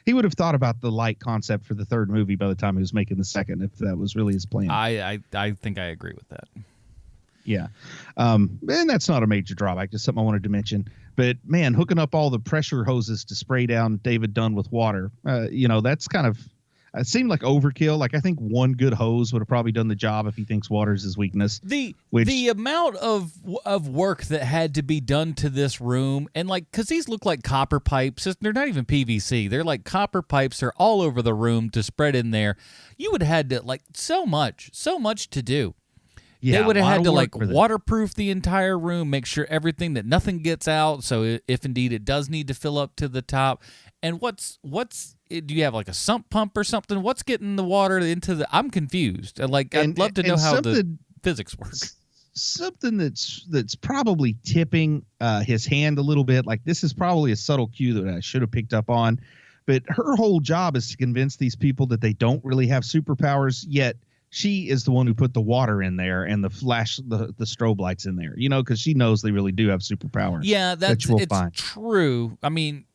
B: he would have thought about the light concept for the third movie by the time he was making the second, if that was really his plan.
A: I think I agree with that.
B: Yeah. And that's not a major drawback, just something I wanted to mention. But man, hooking up all the pressure hoses to spray down David Dunn with water, that's kind of, it seemed like overkill. Like, I think one good hose would have probably done the job if he thinks water's his weakness.
A: The amount of work that had to be done to this room, and like, because these look like copper pipes. They're not even PVC. They're like copper pipes. They're all over the room to spread in there. You would have had to, like, so much to do.
B: Yeah,
A: they would have had to like
B: for
A: waterproof the entire room, make sure that nothing gets out. So if indeed it does need to fill up to the top, and do you have like a sump pump or something? What's getting the water into the? I'm confused. I'd love to know how the physics work.
B: something that's probably tipping his hand a little bit. Like, this is probably a subtle cue that I should have picked up on. But her whole job is to convince these people that they don't really have superpowers, yet she is the one who put the water in there and the strobe lights in there, because she knows they really do have superpowers.
A: Yeah, it's true. I mean,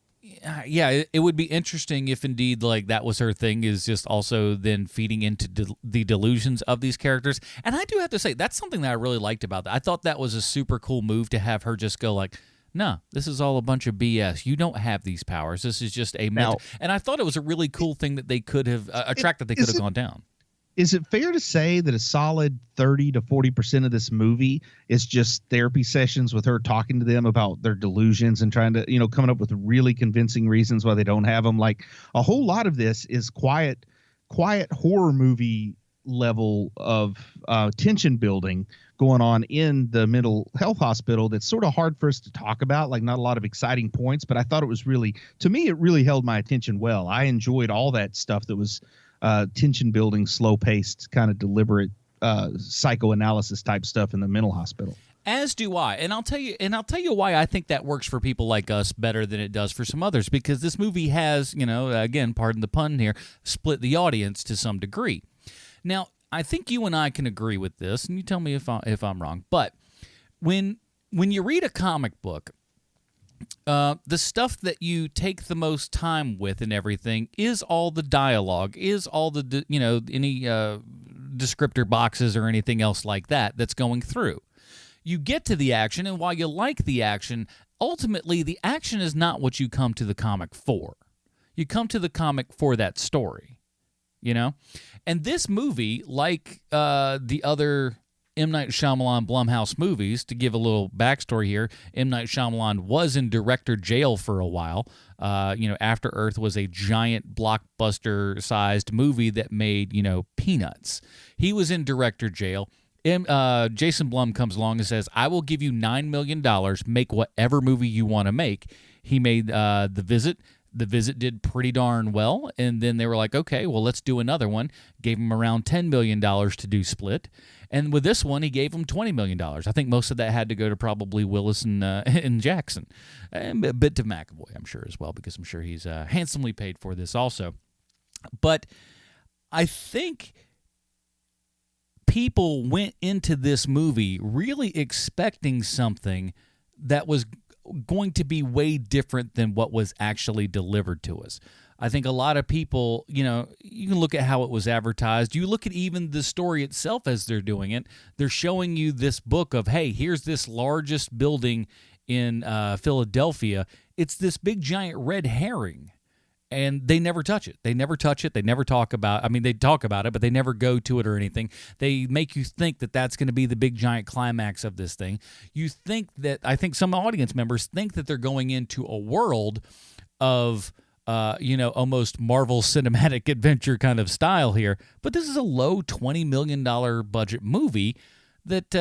A: yeah, it would be interesting if indeed like that was her thing, is just also then feeding into the delusions of these characters. And I do have to say, that's something that I really liked about that. I thought that was a super cool move to have her just go like, no, this is all a bunch of BS. You don't have these powers. This is just a mental. And I thought it was a really cool thing that they could have, a track that they could have gone down.
B: Is it fair to say that a solid 30 to 40% of this movie is just therapy sessions with her talking to them about their delusions and trying to, coming up with really convincing reasons why they don't have them? Like, a whole lot of this is quiet horror movie level of tension building going on in the mental health hospital that's sort of hard for us to talk about, like not a lot of exciting points, but I thought it was really, to me, it really held my attention well. I enjoyed all that stuff that was tension building, slow paced, kind of deliberate psychoanalysis type stuff in the mental hospital.
A: As do I. And I'll tell you why I think that works for people like us better than it does for some others, because this movie has, again, pardon the pun here, split the audience to some degree. Now, I think you and I can agree with this, and you tell me if I'm wrong. But when you read a comic book, the stuff that you take the most time with and everything is all the dialogue, is all the any descriptor boxes or anything else like that that's going through. You get to the action, and while you like the action, ultimately the action is not what you come to the comic for. You come to the comic for that story, And this movie, like the other M. Night Shyamalan Blumhouse movies, to give a little backstory here, M. Night Shyamalan was in director jail for a while. After Earth was a giant blockbuster-sized movie that made, peanuts. He was in director jail. Jason Blum comes along and says, I will give you $9 million, make whatever movie you want to make. He made The Visit. The Visit did pretty darn well, and then they were like, okay, well, let's do another one. Gave him around $10 million to do Split. And with this one, he gave him $20 million. I think most of that had to go to probably Willis and Jackson. And a bit to McAvoy, I'm sure, as well, because I'm sure he's handsomely paid for this also. But I think people went into this movie really expecting something that was going to be way different than what was actually delivered to us. I think a lot of people, you can look at how it was advertised. You look at even the story itself as they're doing it. They're showing you this book of, hey, here's this largest building in Philadelphia. It's this big giant red herring. And they never touch it. They never touch it. They never talk about. I mean, they talk about it, but they never go to it or anything. They make you think that that's going to be the big giant climax of this thing. You think that. I think some audience members think that they're going into a world of, almost Marvel Cinematic Adventure kind of style here. But this is a low $20 million budget movie that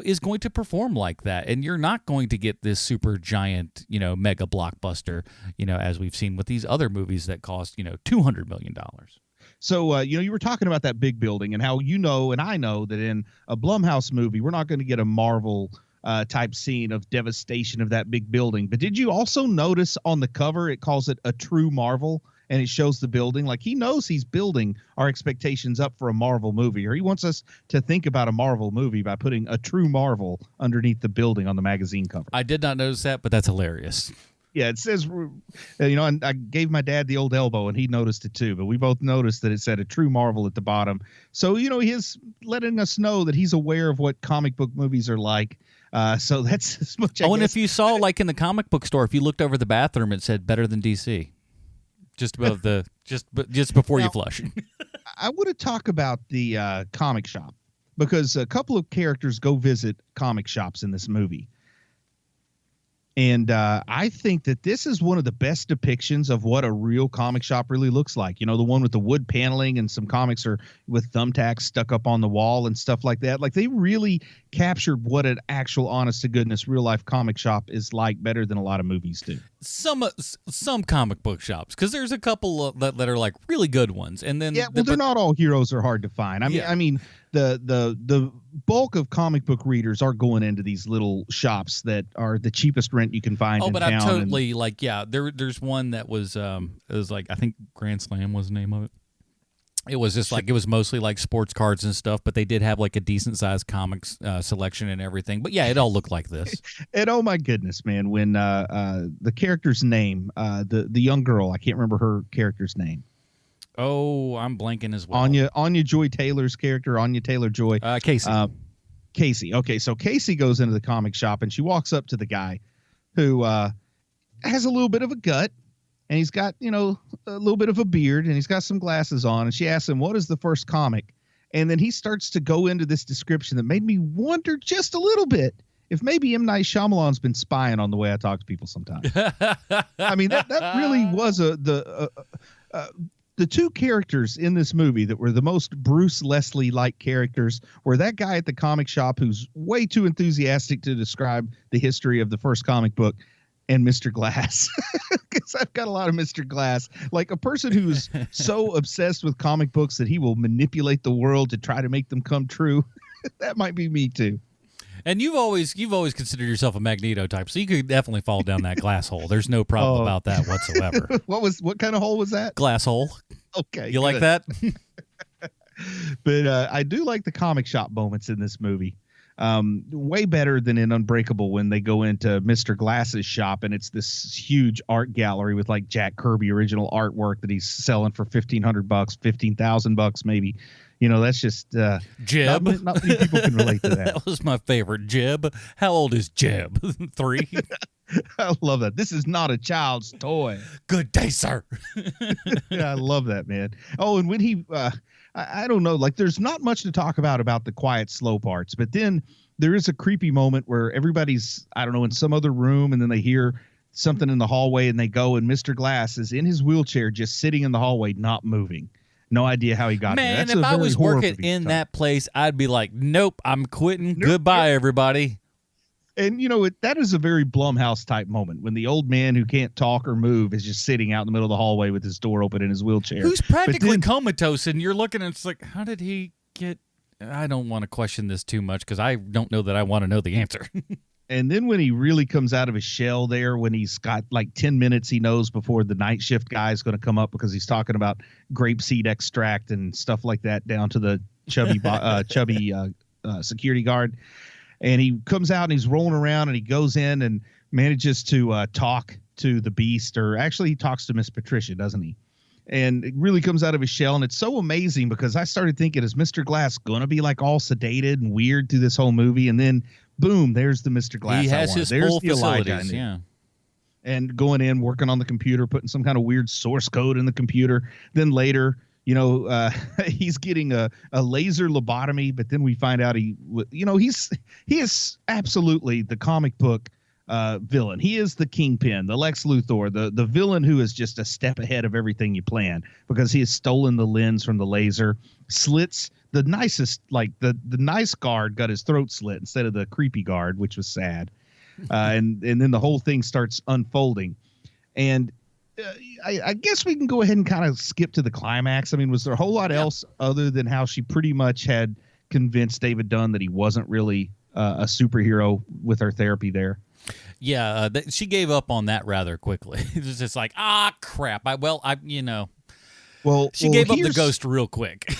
A: is going to perform like that, and you're not going to get this super giant mega blockbuster as we've seen with these other movies that cost $200 million.
B: So you were talking about that big building and how and I know that in a Blumhouse movie we're not going to get a Marvel type scene of devastation of that big building. But did you also notice on the cover it calls it a true Marvel? And it shows the building. Like, he knows he's building our expectations up for a Marvel movie, or he wants us to think about a Marvel movie by putting a true Marvel underneath the building on the magazine cover.
A: I did not notice that, but that's hilarious.
B: Yeah, it says, and I gave my dad the old elbow, and he noticed it too. But we both noticed that it said a true Marvel at the bottom. So, he's letting us know that he's aware of what comic book movies are like. So that's as much.
A: And if you saw, like in the comic book store, if you looked over the bathroom, it said better than DC. Just above just before you flush.
B: I want to talk about the comic shop, because a couple of characters go visit comic shops in this movie. And I think that this is one of the best depictions of what a real comic shop really looks like. The one with the wood paneling, and some comics are with thumbtacks stuck up on the wall and stuff like that. Like, they really captured what an actual honest to goodness real life comic shop is like better than a lot of movies do.
A: Some comic book shops, because there's a couple that are like really good ones, and then
B: they're not all heroes are hard to find. I mean the bulk of comic book readers are going into these little shops that are the cheapest rent you can find.
A: But I'm totally there's one that was it was like, I think Grand Slam was the name of it. It was just like, it was mostly like sports cards and stuff, but they did have like a decent sized comics selection and everything. But yeah, it all looked like this.
B: And oh my goodness, man, when the character's name, the young girl, I can't remember her character's name.
A: Oh, I'm blanking as well.
B: Anya Joy Taylor's character, Anya Taylor-Joy.
A: Casey.
B: Casey. Okay, so Casey goes into the comic shop and she walks up to the guy who has a little bit of a gut. And he's got, a little bit of a beard, and he's got some glasses on. And she asks him, what is the first comic? And then he starts to go into this description that made me wonder just a little bit if maybe M. Night Shyamalan's been spying on the way I talk to people sometimes. I mean, that really was the two characters in this movie that were the most Bruce Leslie-like characters were that guy at the comic shop who's way too enthusiastic to describe the history of the first comic book, and Mr. Glass, because I've got a lot of Mr. Glass, like a person who's so obsessed with comic books that he will manipulate the world to try to make them come true. That might be me too.
A: And you've always considered yourself a Magneto type, so you could definitely fall down that glass hole. There's no problem about that whatsoever.
B: What kind of hole was that?
A: Glass hole.
B: Okay,
A: you good. Like that?
B: But I do like the comic shop moments in this movie. Way better than in Unbreakable when they go into Mr. Glass's shop and it's this huge art gallery with like Jack Kirby original artwork that he's selling for $1,500, $15,000 maybe. That's just
A: Jeb.
B: Not many people can relate to that.
A: That was my favorite. Jeb. How old is Jeb? 3.
B: I love that. This is not a child's toy.
A: Good day, sir.
B: Yeah, I love that, man. Oh, and when he I don't know, like there's not much to talk about the quiet, slow parts, but then there is a creepy moment where everybody's, I don't know, in some other room, and then they hear something in the hallway and they go, and Mr. Glass is in his wheelchair just sitting in the hallway, not moving. No idea how he got there.
A: Man, if I was working in that place, I'd be like, nope, I'm quitting. Nope. Goodbye, everybody.
B: And, that is a very Blumhouse type moment when the old man who can't talk or move is just sitting out in the middle of the hallway with his door open in his wheelchair.
A: Who's practically comatose, and you're looking and it's like, how did he get... I don't want to question this too much because I don't know that I want to know the answer.
B: And then when he really comes out of his shell there, when he's got like 10 minutes he knows before the night shift guy is going to come up because he's talking about grapeseed extract and stuff like that down to the chubby security guard. And he comes out and he's rolling around and he goes in and manages to talk to the Beast, or actually he talks to Miss Patricia, doesn't he? And it really comes out of his shell. And it's so amazing because I started thinking, is Mr. Glass going to be like all sedated and weird through this whole movie? And then boom, there's the Mr. Glass.
A: He has his full facilities, yeah.
B: And going in, working on the computer, putting some kind of weird source code in the computer. Then later, he's getting a laser lobotomy, but then we find out he is absolutely the comic book villain. He is the Kingpin, the Lex Luthor, the villain who is just a step ahead of everything you plan because he has stolen the lens from the laser, slits the nicest, like the nice guard got his throat slit instead of the creepy guard, which was sad. And then the whole thing starts unfolding. And I guess we can go ahead and kind of skip to the climax. I mean, was there a whole lot else other than how she pretty much had convinced David Dunn that he wasn't really a superhero with her therapy there?
A: Yeah, she gave up on that rather quickly. It was just like, crap. She gave up the ghost real quick.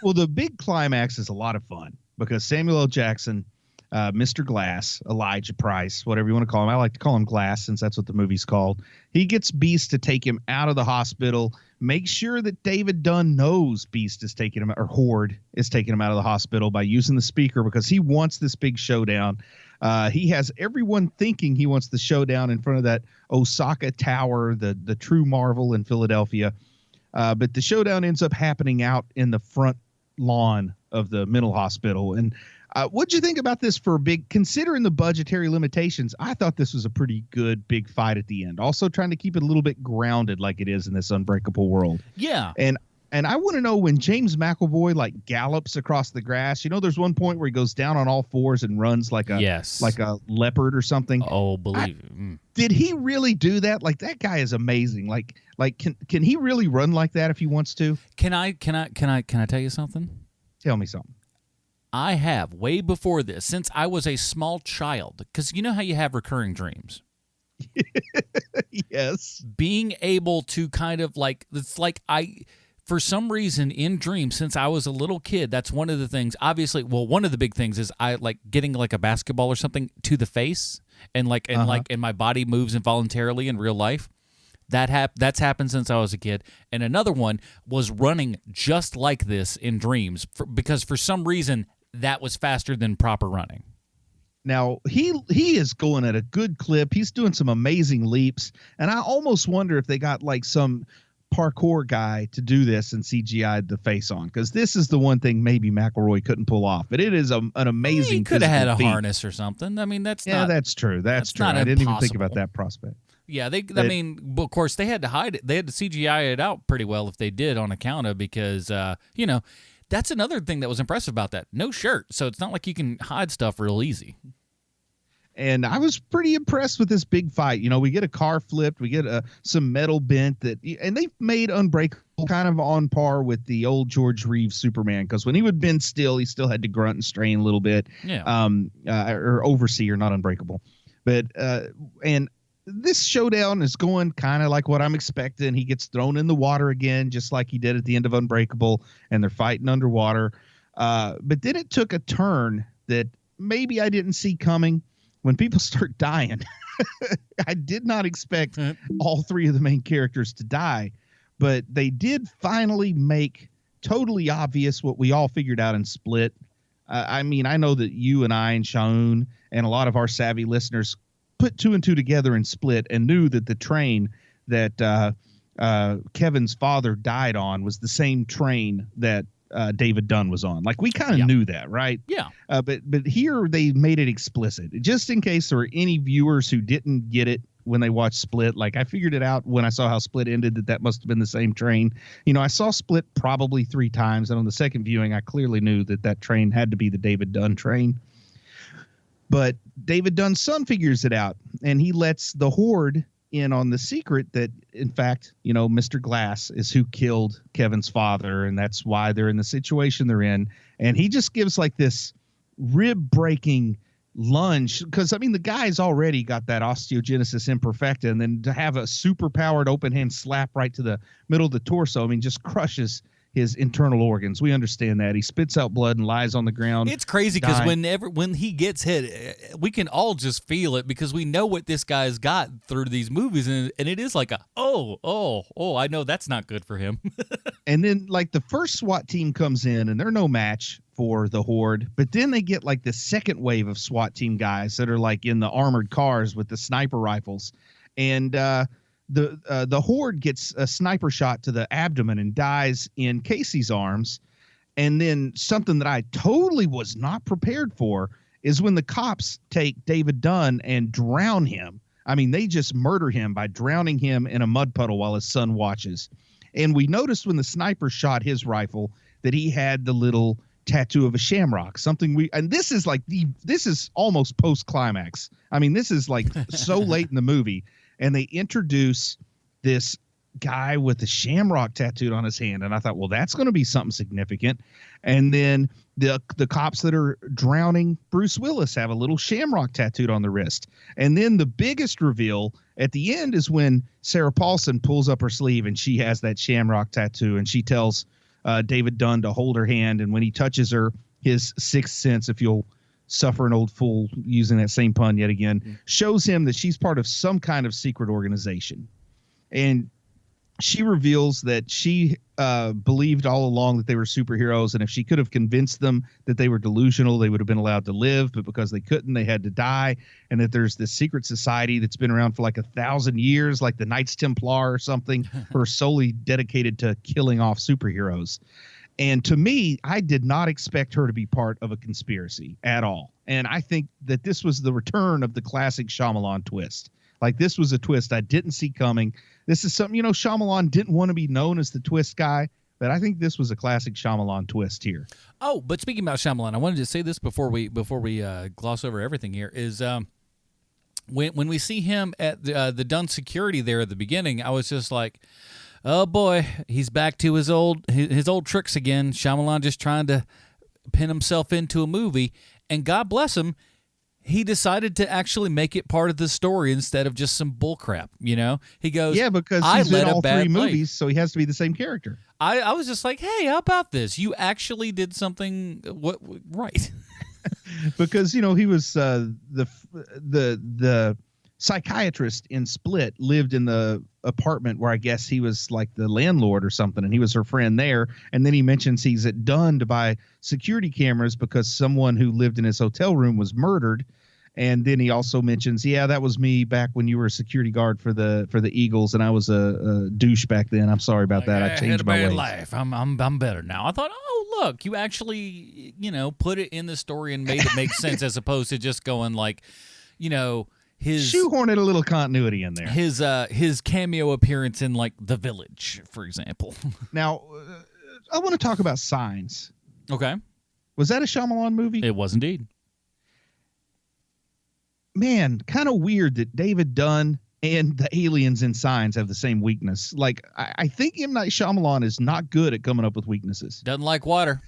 B: Well, the big climax is a lot of fun because Samuel L. Jackson, Mr. Glass, Elijah Price, whatever you want to call him. I like to call him Glass since that's what the movie's called. He gets Beast to take him out of the hospital. Make sure that David Dunn knows Beast is taking him, or Horde is taking him out of the hospital by using the speaker because he wants this big showdown. He has everyone thinking he wants the showdown in front of that Osaka Tower, the true marvel in Philadelphia. But the showdown ends up happening out in the front lawn of the mental hospital. And what'd you think about this for a big, considering the budgetary limitations? I thought this was a pretty good big fight at the end. Also trying to keep it a little bit grounded like it is in this Unbreakable world.
A: Yeah.
B: And And I want to know when James McAvoy like gallops across the grass. You know, there's one point where he goes down on all fours and runs like a leopard or something.
A: Oh,
B: Did he really do that? Like, that guy is amazing. Like can he really run like that if he wants to?
A: Can I tell you something?
B: Tell me something.
A: I have, way before this, since I was a small child, because you know how you have recurring dreams.
B: Yes.
A: Being able to kind of like, it's like for some reason in dreams, since I was a little kid, that's one of the things, obviously, well, one of the big things is I like getting like a basketball or something to the face and my body moves involuntarily in real life. That's happened since I was a kid. And another one was running just like this in dreams because for some reason that was faster than proper running.
B: Now, he is going at a good clip. He's doing some amazing leaps. And I almost wonder if they got like some parkour guy to do this and CGI'd the face on, because this is the one thing maybe McElroy couldn't pull off. But it is an amazing.
A: He could have had a harness or something. I mean, that's
B: true. That's true. I didn't even think about that prospect.
A: Yeah, of course, they had to hide it. They had to CGI it out pretty well if they did on account of, because, that's another thing that was impressive about that. No shirt, so it's not like you can hide stuff real easy.
B: And I was pretty impressed with this big fight. You know, we get a car flipped, we get some metal bent, and they've made Unbreakable kind of on par with the old George Reeves Superman, because when he would bend still, he still had to grunt and strain a little bit.
A: Yeah.
B: Or Overseer, not Unbreakable. But and this showdown is going kind of like what I'm expecting. He gets thrown in the water again, just like he did at the end of Unbreakable, and they're fighting underwater. But then it took a turn that maybe I didn't see coming when people start dying. I did not expect all three of the main characters to die, but they did finally make totally obvious what we all figured out in Split. I mean, I know that you and I and Shaun and a lot of our savvy listeners put two and two together in Split and knew that the train that Kevin's father died on was the same train that David Dunn was on. Like, we kind of knew that, right?
A: Yeah.
B: But here they made it explicit, just in case there were any viewers who didn't get it when they watched Split. Like, I figured it out when I saw how Split ended, that must have been the same train. You know, I saw Split probably 3 times, and on the second viewing, I clearly knew that train had to be the David Dunn train. But David Dunn's son figures it out, and he lets the Horde in on the secret that, in fact, you know, Mr. Glass is who killed Kevin's father, and that's why they're in the situation they're in. And he just gives like this rib-breaking lunge, because, I mean, the guy's already got that osteogenesis imperfecta, and then to have a super-powered open-hand slap right to the middle of the torso, I mean, just crushes his internal organs. We understand that. He spits out blood and lies on the ground.
A: It's crazy because when he gets hit, we can all just feel it, because we know what this guy's got through these movies, and it is like I know that's not good for him.
B: And then, like, the first SWAT team comes in, and they're no match for the Horde, but then they get like the second wave of SWAT team guys that are like in the armored cars with the sniper rifles, and the Horde gets a sniper shot to the abdomen and dies in Casey's arms. And then something that I totally was not prepared for is when the cops take David Dunn and drown him. I mean, they just murder him by drowning him in a mud puddle while his son watches. And we noticed when the sniper shot his rifle that he had the little tattoo of a shamrock, and this is almost post-climax. I mean, this is like so late in the movie. And they introduce this guy with a shamrock tattooed on his hand. And I thought, well, that's going to be something significant. And then the cops that are drowning Bruce Willis have a little shamrock tattooed on the wrist. And then the biggest reveal at the end is when Sarah Paulson pulls up her sleeve and she has that shamrock tattoo. And she tells David Dunn to hold her hand. And when he touches her, his sixth sense, if you'll suffer an old fool using that same pun yet again, shows him that she's part of some kind of secret organization. And she reveals that she believed all along that they were superheroes, and if she could have convinced them that they were delusional, they would have been allowed to live, but because they couldn't, they had to die. And that there's this secret society that's been around for like 1,000 years, like the Knights Templar or something, who are solely dedicated to killing off superheroes. And to me, I did not expect her to be part of a conspiracy at all. And I think that this was the return of the classic Shyamalan twist. Like, this was a twist I didn't see coming. This is something, you know, Shyamalan didn't want to be known as the twist guy, But I think this was a classic Shyamalan twist here.
A: Oh, but speaking about Shyamalan, I wanted to say this before we gloss over everything here is when we see him at the Dunn security there at the beginning, I was just like, oh boy, he's back to his old tricks again. Shyamalan just trying to pin himself into a movie, and God bless him, he decided to actually make it part of the story instead of just some bullcrap. You know, he goes,
B: yeah, because he's in all three movies, so he has to be the same character.
A: I was just like, hey, how about this? You actually did something right.
B: Because he was the psychiatrist in Split, lived in the apartment where I guess he was like the landlord or something, and he was her friend there. And then he mentions he's at Dunn to buy security cameras because someone who lived in his hotel room was murdered. And then he also mentions, yeah, that was me back when you were a security guard for the Eagles, and I was a douche back then. I'm sorry about that. I changed my ways.
A: Life. I'm better now. I thought, oh look, you actually put it in the story and made it make sense as opposed to just going like, his
B: shoehorned a little continuity in there.
A: His cameo appearance in like The Village, for example.
B: Now, I want to talk about Signs.
A: Okay,
B: was that a Shyamalan movie?
A: It was indeed.
B: Man, kind of weird that David Dunn and the aliens in Signs have the same weakness. Like, I think M. Night Shyamalan is not good at coming up with weaknesses.
A: Doesn't like water.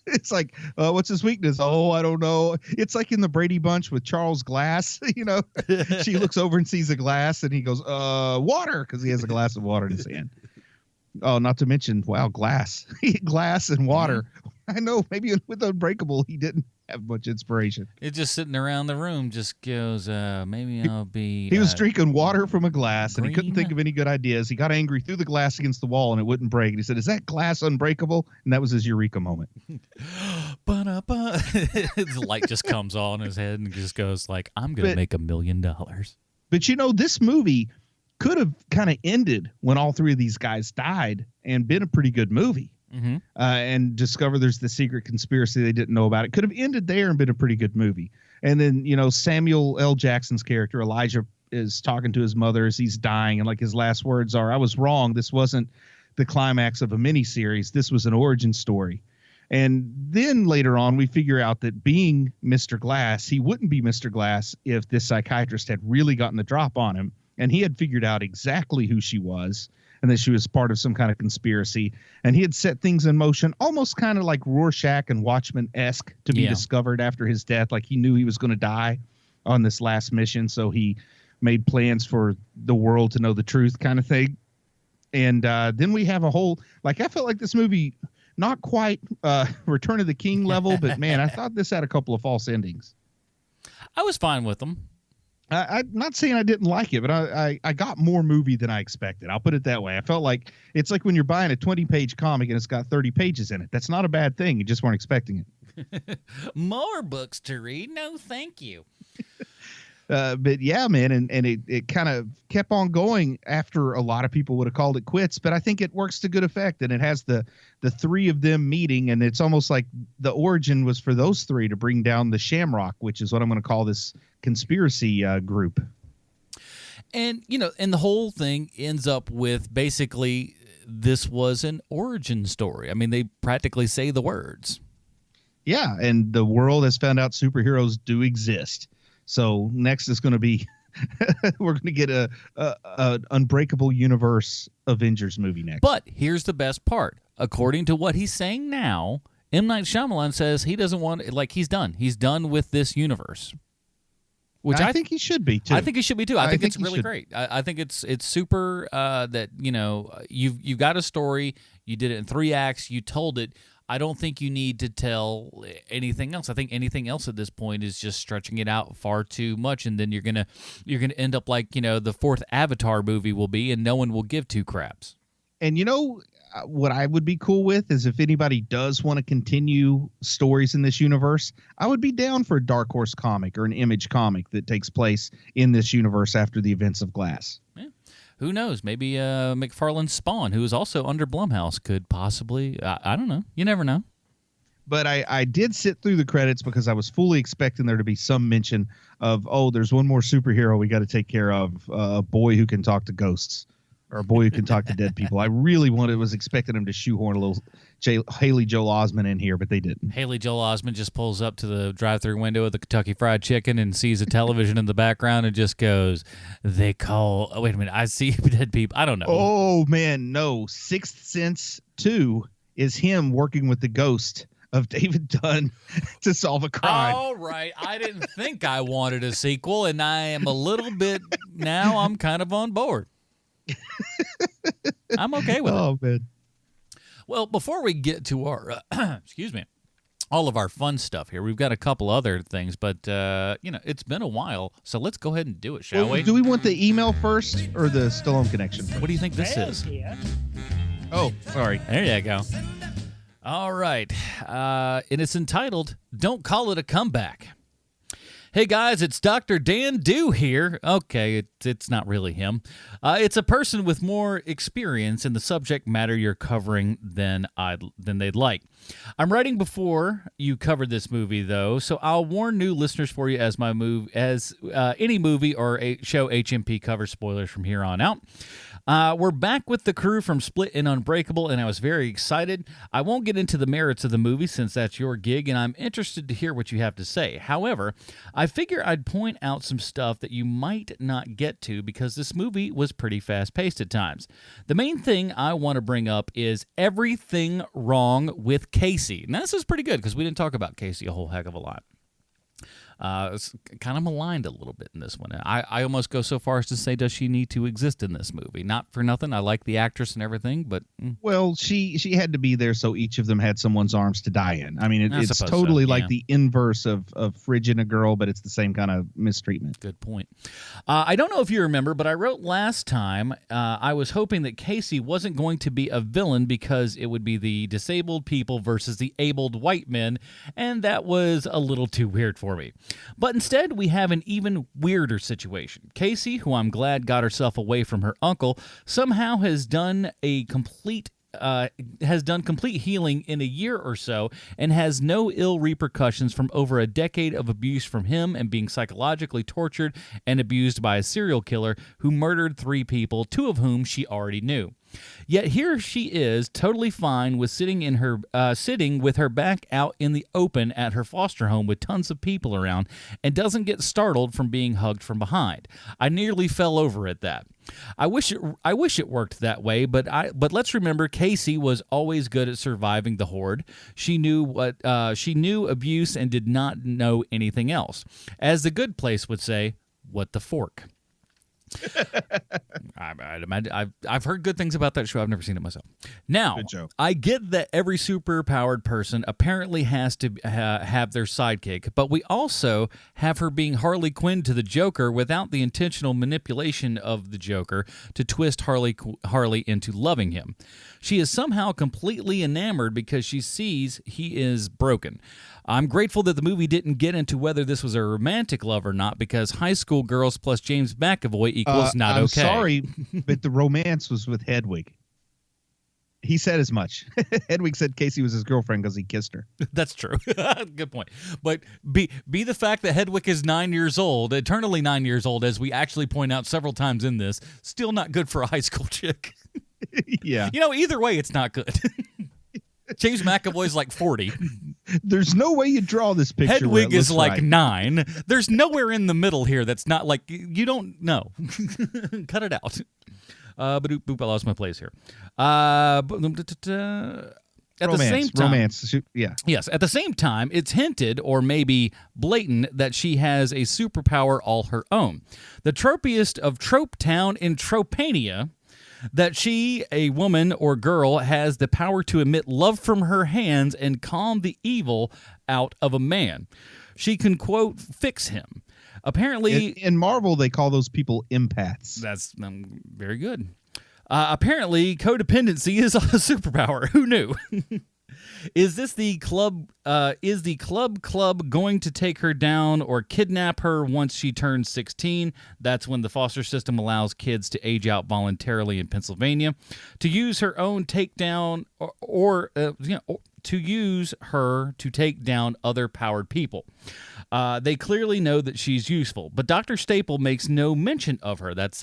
B: It's like, what's his weakness? Oh, I don't know. It's like in the Brady Bunch with Charles Glass. She looks over and sees a glass, and he goes, water, because he has a glass of water in his hand. Oh, not to mention, wow, glass. Glass and water. Mm-hmm. I know, maybe with Unbreakable, he didn't have much inspiration.
A: It's just sitting around the room, just goes, maybe I'll be...
B: He was drinking water from a glass, and he couldn't think of any good ideas. He got angry, threw the glass against the wall, and it wouldn't break. And he said, is that glass unbreakable? And that was his eureka moment.
A: His light just comes on his head and just goes like, I'm going to make $1 million.
B: But this movie could have kind of ended when all three of these guys died and been a pretty good movie. Mm-hmm. And discover there's the secret conspiracy they didn't know about. It could have ended there and been a pretty good movie. And then, Samuel L. Jackson's character, Elijah, is talking to his mother as he's dying. And like his last words are, I was wrong. This wasn't the climax of a miniseries. This was an origin story. And then later on, we figure out that being Mr. Glass, he wouldn't be Mr. Glass if this psychiatrist had really gotten the drop on him. And he had figured out exactly who she was, and that she was part of some kind of conspiracy. And he had set things in motion, almost kind of like Rorschach and Watchmen-esque, to be discovered after his death. Like he knew he was going to die on this last mission, so he made plans for the world to know the truth kind of thing. And then we have a whole, like, I felt like this movie, not quite Return of the King level, but man, I thought this had a couple of false endings.
A: I was fine with them.
B: I'm not saying I didn't like it, but I got more movie than I expected. I'll put it that way. I felt like it's like when you're buying a 20-page comic and it's got 30 pages in it. That's not a bad thing. You just weren't expecting it.
A: More books to read? No, thank you.
B: But yeah, man, and it kind of kept on going after a lot of people would have called it quits. But I think it works to good effect, and it has the three of them meeting, and it's almost like the origin was for those three to bring down the Shamrock, which is what I'm going to call this conspiracy group.
A: And and the whole thing ends up with basically this was an origin story. I mean, they practically say the words. Yeah,
B: and the world has found out superheroes do exist. So next is going to be we're going to get a Unbreakable Universe Avengers movie next.
A: But here's the best part. According to what he's saying now, M. Night Shyamalan says he doesn't want, like, he's done. He's done with this universe.
B: Which I think he should be too.
A: I think he should be too. I think it's really great. I think it's super that you've got a story. You did it in 3 acts. You told it. I don't think you need to tell anything else. I think anything else at this point is just stretching it out far too much, and then you're gonna end up like the 4th Avatar movie will be, and no one will give 2 craps.
B: And what I would be cool with is if anybody does want to continue stories in this universe, I would be down for a Dark Horse comic or an Image comic that takes place in this universe after the events of Glass.
A: Yeah. Who knows? Maybe McFarlane's Spawn, who is also under Blumhouse, could possibly. I don't know. You never know.
B: But I did sit through the credits because I was fully expecting there to be some mention of, there's one more superhero we got to take care of, a boy who can talk to ghosts or A Boy Who Can Talk to Dead People. I really was expecting them to shoehorn a little Haley Joel Osment in here, but they didn't.
A: Haley Joel Osment just pulls up to the drive-thru window of the Kentucky Fried Chicken and sees a television in the background and just goes, oh, wait a minute, I see dead people. I don't know.
B: Oh, man, no. Sixth Sense 2 is him working with the ghost of David Dunn to solve a crime.
A: All right. I didn't think I wanted a sequel, and I am a little bit, now I'm kind of on board. I'm okay with it.
B: Oh, man.
A: Well, before we get to our, excuse me, all of our fun stuff here, we've got a couple other things, but, it's been a while, so let's go ahead and do it, shall we?
B: Do we want the email first or the Stallone connection first?
A: What do you think this is?
B: Oh, sorry.
A: There you go. All right. And it's entitled, Don't Call It a Comeback. Hey, guys, it's Dr. Dan Dew here. Okay, it's not really him. It's a person with more experience in the subject matter you're covering than they'd like. I'm writing before you covered this movie, though, so I'll warn new listeners for you as any movie or a show HMP covers spoilers from here on out. We're back with the crew from Split and Unbreakable, and I was very excited. I won't get into the merits of the movie since that's your gig, and I'm interested to hear what you have to say. However, I figure I'd point out some stuff that you might not get to because this movie was pretty fast-paced at times. The main thing I want to bring up is everything wrong with Casey. Now, this is pretty good because we didn't talk about Casey a whole heck of a lot. It's kind of maligned a little bit in this one. I almost go so far as to say, does she need to exist in this movie? Not for nothing. I like the actress and everything, but...
B: Well, she had to be there so each of them had someone's arms to die in. I mean, it's totally
A: so,
B: like the inverse of Frigid a Girl, but it's the same kind of mistreatment.
A: Good point. I don't know if you remember, but I wrote last time I was hoping that Casey wasn't going to be a villain because it would be the disabled people versus the abled white men, and that was a little too weird for me. But instead, we have an even weirder situation. Casey, who I'm glad got herself away from her uncle, somehow has done complete healing in a year or so and has no ill repercussions from over a decade of abuse from him and being psychologically tortured and abused by a serial killer who murdered 3 people, 2 of whom she already knew. Yet here she is, totally fine with sitting with her back out in the open at her foster home with tons of people around, and doesn't get startled from being hugged from behind. I nearly fell over at that. I wish it worked that way, but let's remember Casey was always good at surviving the horde. She knew abuse and did not know anything else. As The Good Place would say, what the fork? I've heard good things about that show. I've never seen it myself. Now, I get that every superpowered person apparently has to have their sidekick, but we also have her being Harley Quinn to the Joker without the intentional manipulation of the Joker to twist Harley into loving him. She is somehow completely enamored because she sees he is broken. I'm grateful that the movie didn't get into whether this was a romantic love or not, because high school girls plus James McAvoy equals not
B: I'm
A: okay.
B: Sorry, but the romance was with Hedwig. He said as much. Hedwig said Casey was his girlfriend because he kissed her.
A: That's true. Good point. But be the fact that Hedwig is 9 years old, eternally 9 years old, as we actually point out several times in this, still not good for a high school chick.
B: Yeah.
A: Either way, it's not good. James McAvoy's like 40.
B: There's no way you draw this picture.
A: Hedwig is like
B: right.
A: 9. There's nowhere in the middle here that's not like, you don't know. Cut it out. Boop, I lost my place here. At the same time,
B: romance, yeah.
A: Yes, at the same time, it's hinted, or maybe blatant, that she has a superpower all her own. The tropiest of Trope Town in Tropania, that she, a woman or girl, has the power to emit love from her hands and calm the evil out of a man. She can, quote, fix him. Apparently...
B: In Marvel, they call those people empaths.
A: That's very good. Apparently, codependency is a superpower. Who knew? Is the club going to take her down or kidnap her once she turns 16? That's when the foster system allows kids to age out voluntarily in Pennsylvania. To use her own takedown or to use her to take down other powered people. They clearly know that she's useful, but Dr. Staple makes no mention of her. That's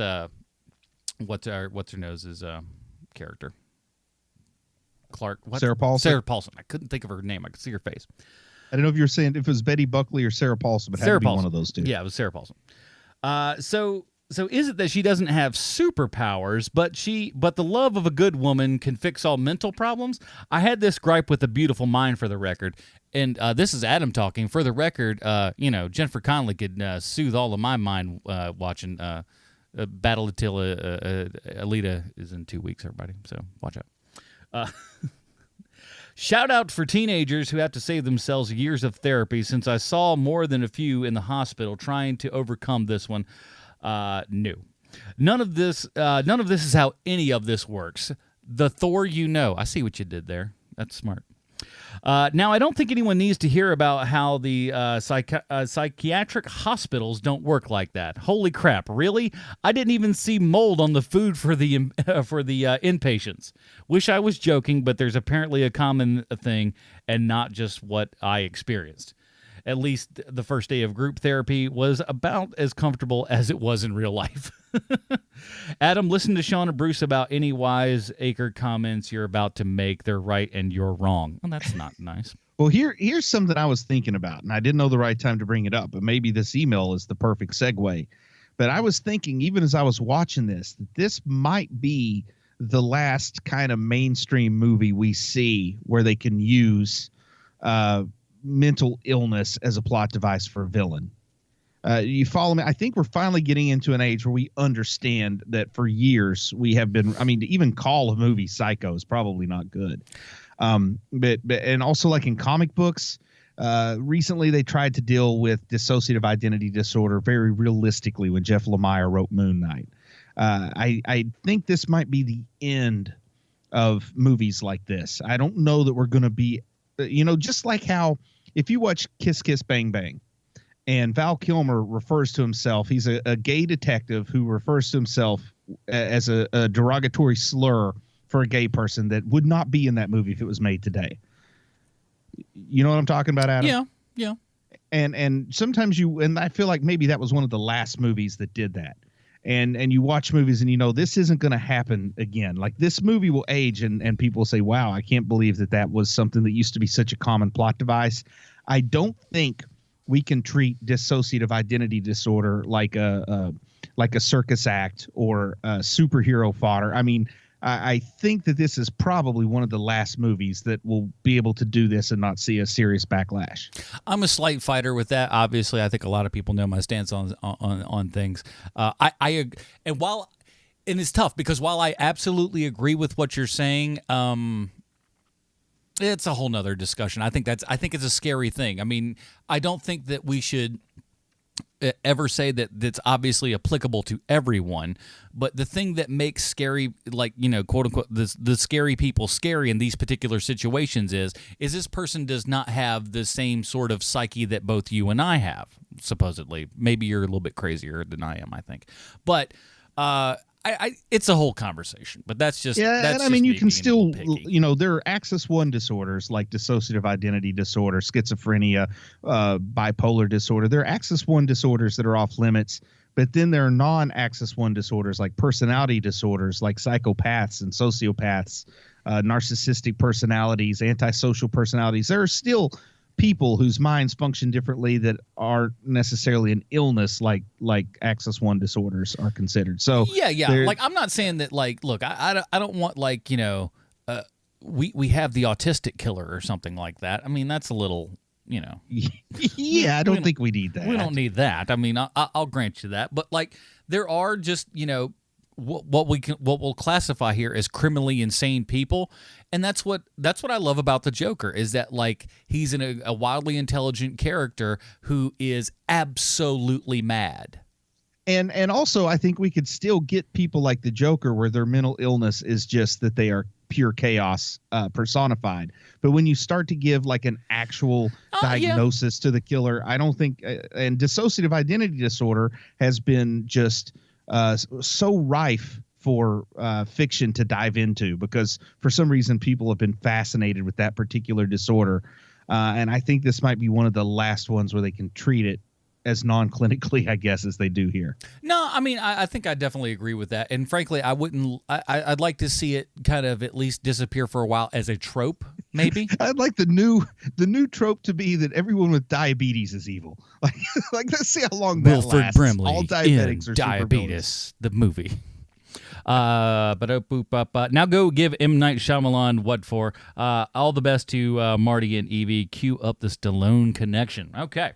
A: what's her nose's character? Clark. What?
B: Sarah Paulson.
A: Sarah Paulson. I couldn't think of her name. I could see her face.
B: I don't know if you were saying if it was Betty Buckley or Sarah Paulson, but it had to be one of those two.
A: Yeah, it was Sarah Paulson. So is it that she doesn't have superpowers, but the love of a good woman can fix all mental problems? I had this gripe with A Beautiful Mind, for the record, and this is Adam talking. For the record, Jennifer Connelly could soothe all of my mind watching Battle Until Alita is in 2 weeks, everybody, so watch out. Shout out for teenagers who have to save themselves years of therapy, since I saw more than a few in the hospital trying to overcome this one. No. None of this is how any of this works. The Thor I see what you did there. That's smart. Now, I don't think anyone needs to hear about how the psychiatric hospitals don't work like that. Holy crap, really? I didn't even see mold on the food for the inpatients. Wish I was joking, but there's apparently a common thing and not just what I experienced. At least the first day of group therapy was about as comfortable as it was in real life. Adam, listen to Sean and Bruce about any wiseacre comments you're about to make. They're right and you're wrong. Well, that's not nice.
B: Well, here's something I was thinking about, and I didn't know the right time to bring it up, but maybe this email is the perfect segue. But I was thinking, even as I was watching this, that this might be the last kind of mainstream movie we see where they can use mental illness as a plot device for a villain. You follow me? I think we're finally getting into an age where we understand that for years we have been, to even call a movie Psycho is probably not good. But and also like in comic books, recently they tried to deal with dissociative identity disorder very realistically when Jeff Lemire wrote Moon Knight. I think this might be the end of movies like this. I don't know that we're going to be, just like how if you watch Kiss Kiss Bang Bang and Val Kilmer refers to himself, he's a gay detective who refers to himself as a derogatory slur for a gay person that would not be in that movie if it was made today. You know what I'm talking about, Adam?
A: Yeah.
B: And sometimes and I feel like maybe that was one of the last movies that did that. And you watch movies and this isn't going to happen again. Like this movie will age and people will say, wow, I can't believe that was something that used to be such a common plot device. I don't think we can treat dissociative identity disorder like a circus act or superhero fodder. I think that this is probably one of the last movies that will be able to do this and not see a serious backlash.
A: I'm a slight fighter with that. Obviously, I think a lot of people know my stance on things. And it's tough because while I absolutely agree with what you're saying, it's a whole nother discussion. I think it's a scary thing. I don't think that we should ever say that that's obviously applicable to everyone, but the thing that makes scary, like, quote unquote, the scary people scary in these particular situations is this person does not have the same sort of psyche that both you and I have, supposedly. Maybe you're a little bit crazier than I am, I think. But it's a whole conversation, but that's just
B: you can still, there are Axis 1 disorders like dissociative identity disorder, schizophrenia, bipolar disorder. There are Axis 1 disorders that are off limits, but then there are non-Axis 1 disorders like personality disorders, like psychopaths and sociopaths, narcissistic personalities, antisocial personalities. There are still people whose minds function differently that aren't necessarily an illness like Axis 1 disorders are considered. So
A: like I'm not saying that, like, look, I don't want, like, we have the autistic killer or something like that. That's a little,
B: I don't think we need that.
A: We don't need that. I'll grant you that, but like there are just what we'll classify here as criminally insane people. And that's what I love about the Joker, is that, like, he's a wildly intelligent character who is absolutely mad.
B: And also, I think we could still get people like the Joker where their mental illness is just that they are pure chaos personified. But when you start to give like an actual diagnosis to the killer, I don't think and dissociative identity disorder has been just so rife for fiction to dive into, because for some reason people have been fascinated with that particular disorder. And I think this might be one of the last ones where they can treat it as non-clinically, I guess, as they do here.
A: No, I mean, I think I definitely agree with that. And frankly, I wouldn't. I'd like to see it kind of at least disappear for a while as a trope, maybe.
B: I'd like the new trope to be that everyone with diabetes is evil. Like let's see how long that
A: Wilford
B: lasts.
A: Brimley
B: All diabetics
A: in
B: are
A: Diabetes, the movie. Now go give M. Night Shyamalan what for. All the best to Marty and Evie. Cue up the Stallone connection. Okay.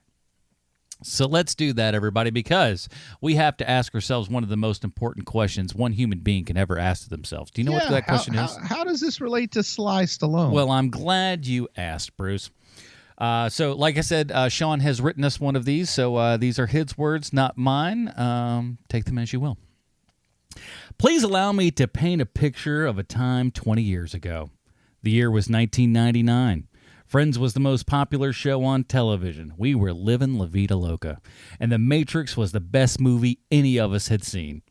A: So let's do that, everybody, because we have to ask ourselves one of the most important questions one human being can ever ask themselves. Do you know what that question is?
B: How does this relate to Sly Stallone?
A: Well, I'm glad you asked, Bruce. So, like I said, Sean has written us one of these, so these are his words, not mine. Take them as you will. Please allow me to paint a picture of a time 20 years ago. The year was 1999. Friends was the most popular show on television. We were living La Vida Loca. And The Matrix was the best movie any of us had seen.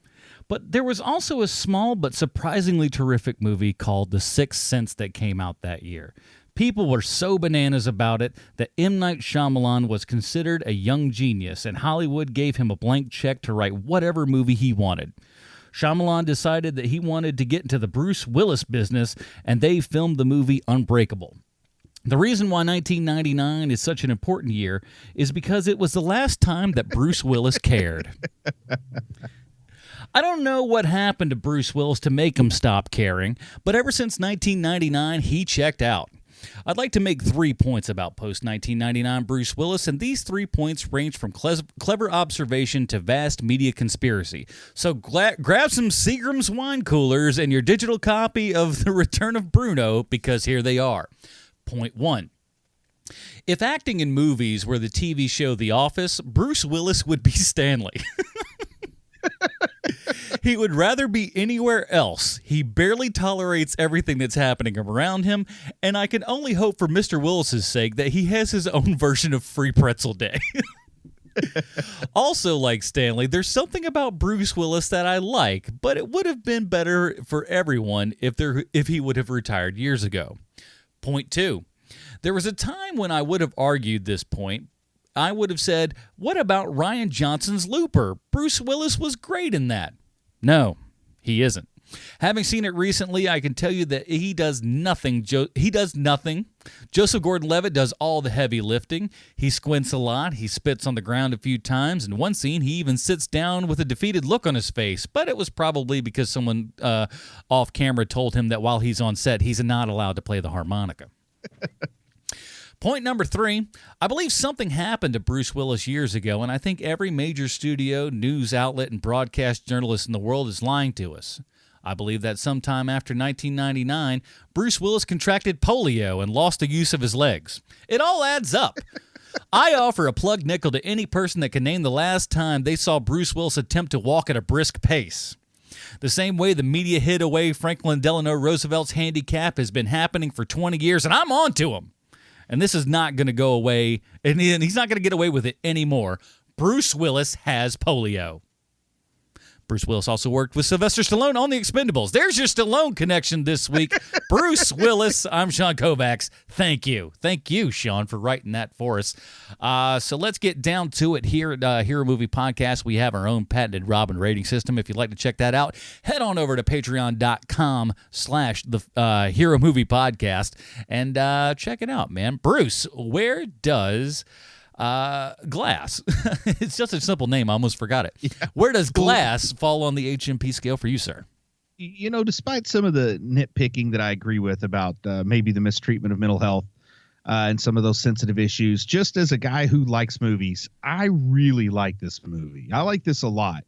A: But there was also a small but surprisingly terrific movie called The Sixth Sense that came out that year. People were so bananas about it that M. Night Shyamalan was considered a young genius, and Hollywood gave him a blank check to write whatever movie he wanted. Shyamalan decided that he wanted to get into the Bruce Willis business, and they filmed the movie Unbreakable. The reason why 1999 is such an important year is because it was the last time that Bruce Willis cared. I don't know what happened to Bruce Willis to make him stop caring, but ever since 1999, he checked out. I'd like to make 3 points about post-1999 Bruce Willis, and these 3 points range from clever observation to vast media conspiracy. So grab some Seagram's wine coolers and your digital copy of The Return of Bruno, because here they are. Point 1. If acting in movies were the TV show The Office, Bruce Willis would be Stanley. He would rather be anywhere else. He barely tolerates everything that's happening around him, and I can only hope for Mr. Willis's sake that he has his own version of Free Pretzel Day. Also, like Stanley, there's something about Bruce Willis that I like, but it would have been better for everyone if he would have retired years ago. Point 2. There was a time when I would have argued this point. I would have said, what about Rian Johnson's Looper? Bruce Willis was great in that. No, he isn't. Having seen it recently, I can tell you that he does nothing. He does nothing. Joseph Gordon-Levitt does all the heavy lifting. He squints a lot. He spits on the ground a few times. In one scene, he even sits down with a defeated look on his face. But it was probably because someone off camera told him that while he's on set, he's not allowed to play the harmonica. Point number 3, I believe something happened to Bruce Willis years ago, and I think every major studio, news outlet, and broadcast journalist in the world is lying to us. I believe that sometime after 1999, Bruce Willis contracted polio and lost the use of his legs. It all adds up. I offer a plug nickel to any person that can name the last time they saw Bruce Willis attempt to walk at a brisk pace. The same way the media hid away Franklin Delano Roosevelt's handicap has been happening for 20 years, and I'm on to him. And this is not going to go away, and he's not going to get away with it anymore. Bruce Willis has polio. Bruce Willis also worked with Sylvester Stallone on The Expendables. There's your Stallone connection this week. Bruce Willis, I'm Sean Koufax. Thank you. Thank you, Sean, for writing that for us. So let's get down to it here at Hero Movie Podcast. We have our own patented Robin rating system. If you'd like to check that out, head on over to patreon.com/the Hero Movie Podcast and check it out, man. Bruce, where does... Glass. It's just a simple name. I almost forgot it. Yeah. Where does Glass fall on the HMP scale for you, sir?
B: You know, despite some of the nitpicking that I agree with about maybe the mistreatment of mental health and some of those sensitive issues, just as a guy who likes movies, I really like this movie. I like this a lot.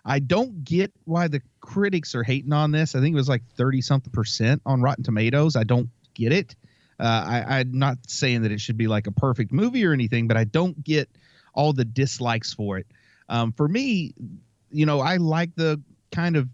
B: I don't get why the critics are hating on this. I think it was like 30-something% on Rotten Tomatoes. I don't get it. I'm not saying that it should be like a perfect movie or anything, but I don't get all the dislikes for it. For me, you know, I like the kind of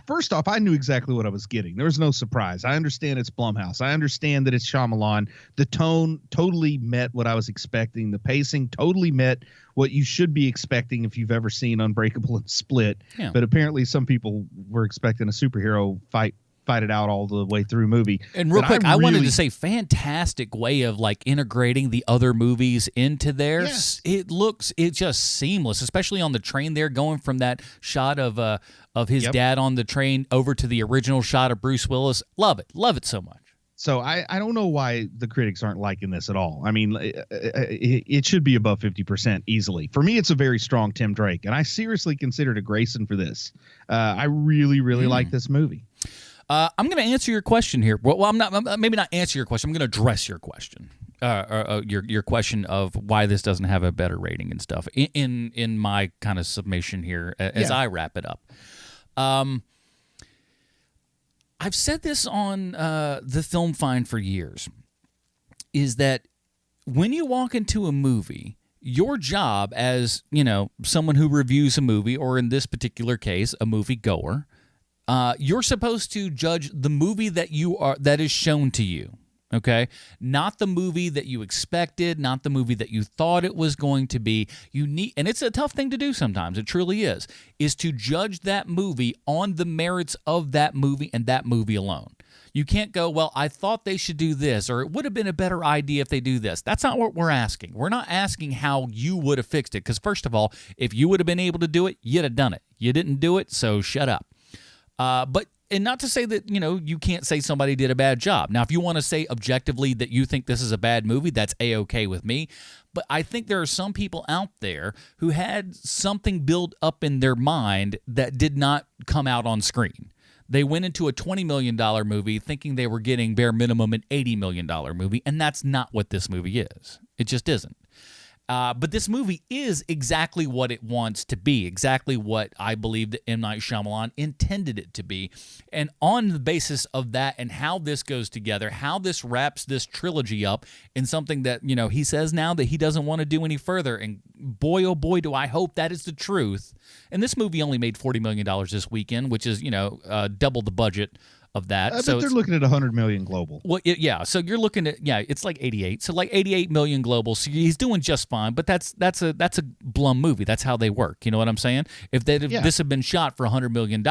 B: first off, I knew exactly what I was getting. There was no surprise. I understand it's Blumhouse. I understand that it's Shyamalan. The tone totally met what I was expecting. The pacing totally met what you should be expecting if you've ever seen Unbreakable and Split. Yeah. But apparently some people were expecting a superhero fight fight it out all the way through movie.
A: And real quick, I wanted to say, fantastic way of like integrating the other movies into there.
B: Yes.
A: It's just seamless, especially on the train there, going from that shot of his dad on the train over to the original shot of Bruce Willis. Love it so much.
B: So I don't know why the critics aren't liking this at all. I mean, it should be above 50% easily. For me, it's a very strong Tim Drake, and I seriously considered a Grayson for this. I really, really like this movie.
A: I'm going to answer your question here. Well, I'm not. Maybe not answer your question. I'm going to address your question. Your question of why this doesn't have a better rating and stuff in my kind of submission here as I wrap it up. I've said this on the Film Find for years, is that when you walk into a movie, your job as, someone who reviews a movie, or in this particular case, a movie goer, you're supposed to judge the movie that is shown to you. Okay, not the movie that you expected, not the movie that you thought it was going to be. You need, and it's a tough thing to do sometimes. It truly is to judge that movie on the merits of that movie and that movie alone. You can't go, well, I thought they should do this, or it would have been a better idea if they do this. That's not what we're asking. We're not asking how you would have fixed it, because first of all, if you would have been able to do it, you'd have done it. You didn't do it, so shut up. And not to say that, you can't say somebody did a bad job. Now, if you want to say objectively that you think this is a bad movie, that's A-okay with me. But I think there are some people out there who had something built up in their mind that did not come out on screen. They went into a $20 million movie thinking they were getting bare minimum an $80 million movie, and that's not what this movie is. It just isn't. But this movie is exactly what it wants to be, exactly what I believe that M. Night Shyamalan intended it to be. And on the basis of that and how this goes together, how this wraps this trilogy up in something that, he says now that he doesn't want to do any further. And boy, oh boy, do I hope that is the truth. And this movie only made $40 million this weekend, which is, double the budget of that.
B: But they're looking at 100 million global.
A: Well, so you're looking at, it's like 88. So like 88 million global. So he's doing just fine, but that's a Blum movie. That's how they work. You know what I'm saying? If this had been shot for $100 million,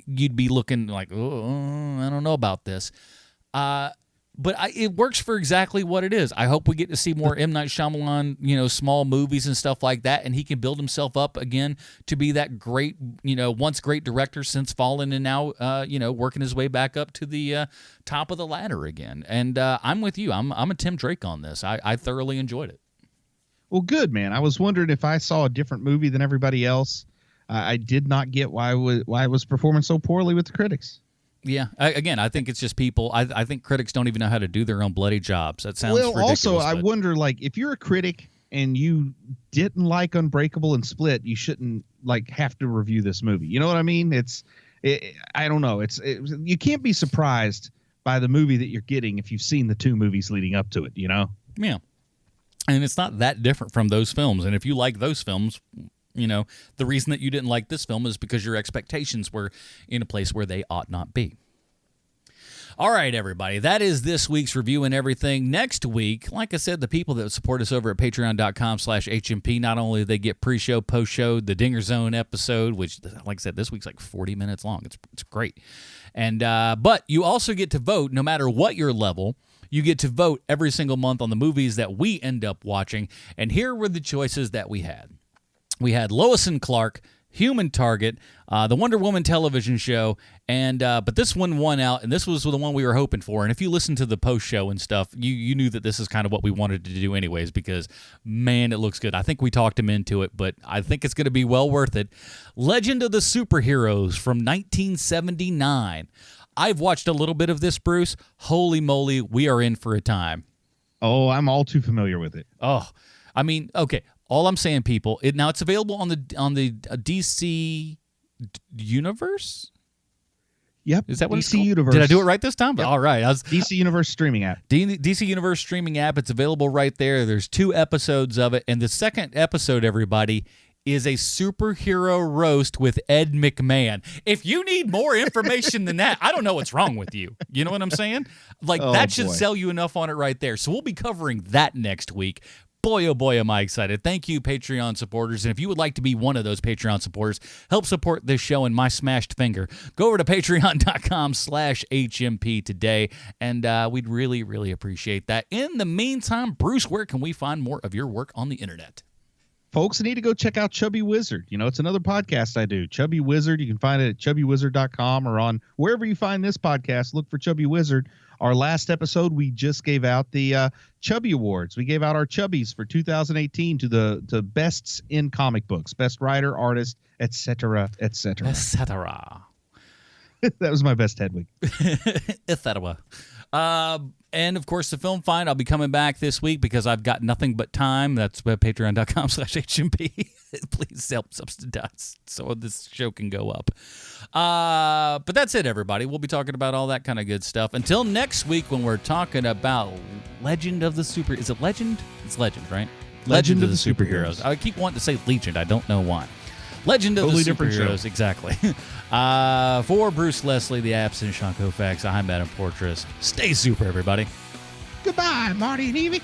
A: you'd be looking like, oh, I don't know about this. But it works for exactly what it is. I hope we get to see more M. Night Shyamalan, small movies and stuff like that, and he can build himself up again to be that great, once great director since Fallen, and now, working his way back up to the top of the ladder again. And I'm with you. I'm a Tim Drake on this. I thoroughly enjoyed it.
B: Well, good, man. I was wondering if I saw a different movie than everybody else. I did not get why it was performing so poorly with the critics.
A: Yeah, I think it's just people. I think critics don't even know how to do their own bloody jobs. That sounds ridiculous.
B: Also, I wonder, if you're a critic and you didn't like Unbreakable and Split, you shouldn't have to review this movie. You know what I mean? I don't know. You can't be surprised by the movie that you're getting if you've seen the two movies leading up to it. Yeah,
A: and it's not that different from those films. And if you like those films, the reason that you didn't like this film is because your expectations were in a place where they ought not be. All right, everybody, that is this week's review and everything. Next week, like I said, the people that support us over at patreon.com/HMP, not only do they get pre-show, post-show, the Dinger Zone episode, which, like I said, this week's like 40 minutes long. It's great. And but you also get to vote no matter what your level. You get to vote every single month on the movies that we end up watching. And here were the choices that we had. We had Lois and Clark, Human Target, the Wonder Woman television show, and but this one won out, and this was the one we were hoping for. And if you listen to the post show and stuff, you knew that this is kind of what we wanted to do anyways, because man, it looks good. I think we talked him into it, but I think it's going to be well worth it. Legend of the Superheroes from 1979. I've watched a little bit of this, Bruce. Holy moly, we are in for a time.
B: Oh, I'm all too familiar with it.
A: Oh, I mean, okay. All I'm saying, people, now it's available on the DC Universe.
B: Yep.
A: Is that what
B: DC
A: it's called?
B: Universe?
A: Did I do it right this time?
B: Yep.
A: All right.
B: DC Universe streaming app.
A: DC Universe streaming app. It's available right there. There's 2 episodes of it, and the second episode, everybody, is a superhero roast with Ed McMahon. If you need more information than that, I don't know what's wrong with you. You know what I'm saying? That should sell you enough on it right there. So we'll be covering that next week. boy, oh boy, am I excited. Thank you, Patreon supporters. And if you would like to be one of those Patreon supporters, help support this show and my smashed finger, go over to patreon.com/HMP today, and we'd really, really appreciate that. In the meantime, Bruce, where can we find more of your work on the internet?
B: Folks, need to go check out Chubby Wizard. You know, it's another podcast I do. Chubby Wizard. You can find it at chubbywizard.com or on wherever you find this podcast. Look for Chubby Wizard. Our last episode, we just gave out the Chubby Awards. We gave out our Chubbies for 2018 to the bests in comic books, best writer, artist, etc., etc.
A: Etc.
B: That was my best Hedwig.
A: Etc. And, of course, the Film Find. I'll be coming back this week because I've got nothing but time. That's patreon.com/HMP. Please help subsidize so this show can go up. But that's it, everybody. We'll be talking about all that kind of good stuff. Until next week when we're talking about Legend of the Super... Is it Legend? It's Legend, right? Legend of the Superheroes. I keep wanting to say Legion. I don't know why. Legend of
B: totally
A: the
B: different
A: Superheroes,
B: show.
A: Exactly. For Bruce Leslie, the absent Sean Koufax, I'm Adam Portrais. Stay super, everybody.
B: Goodbye, Marty and Evie.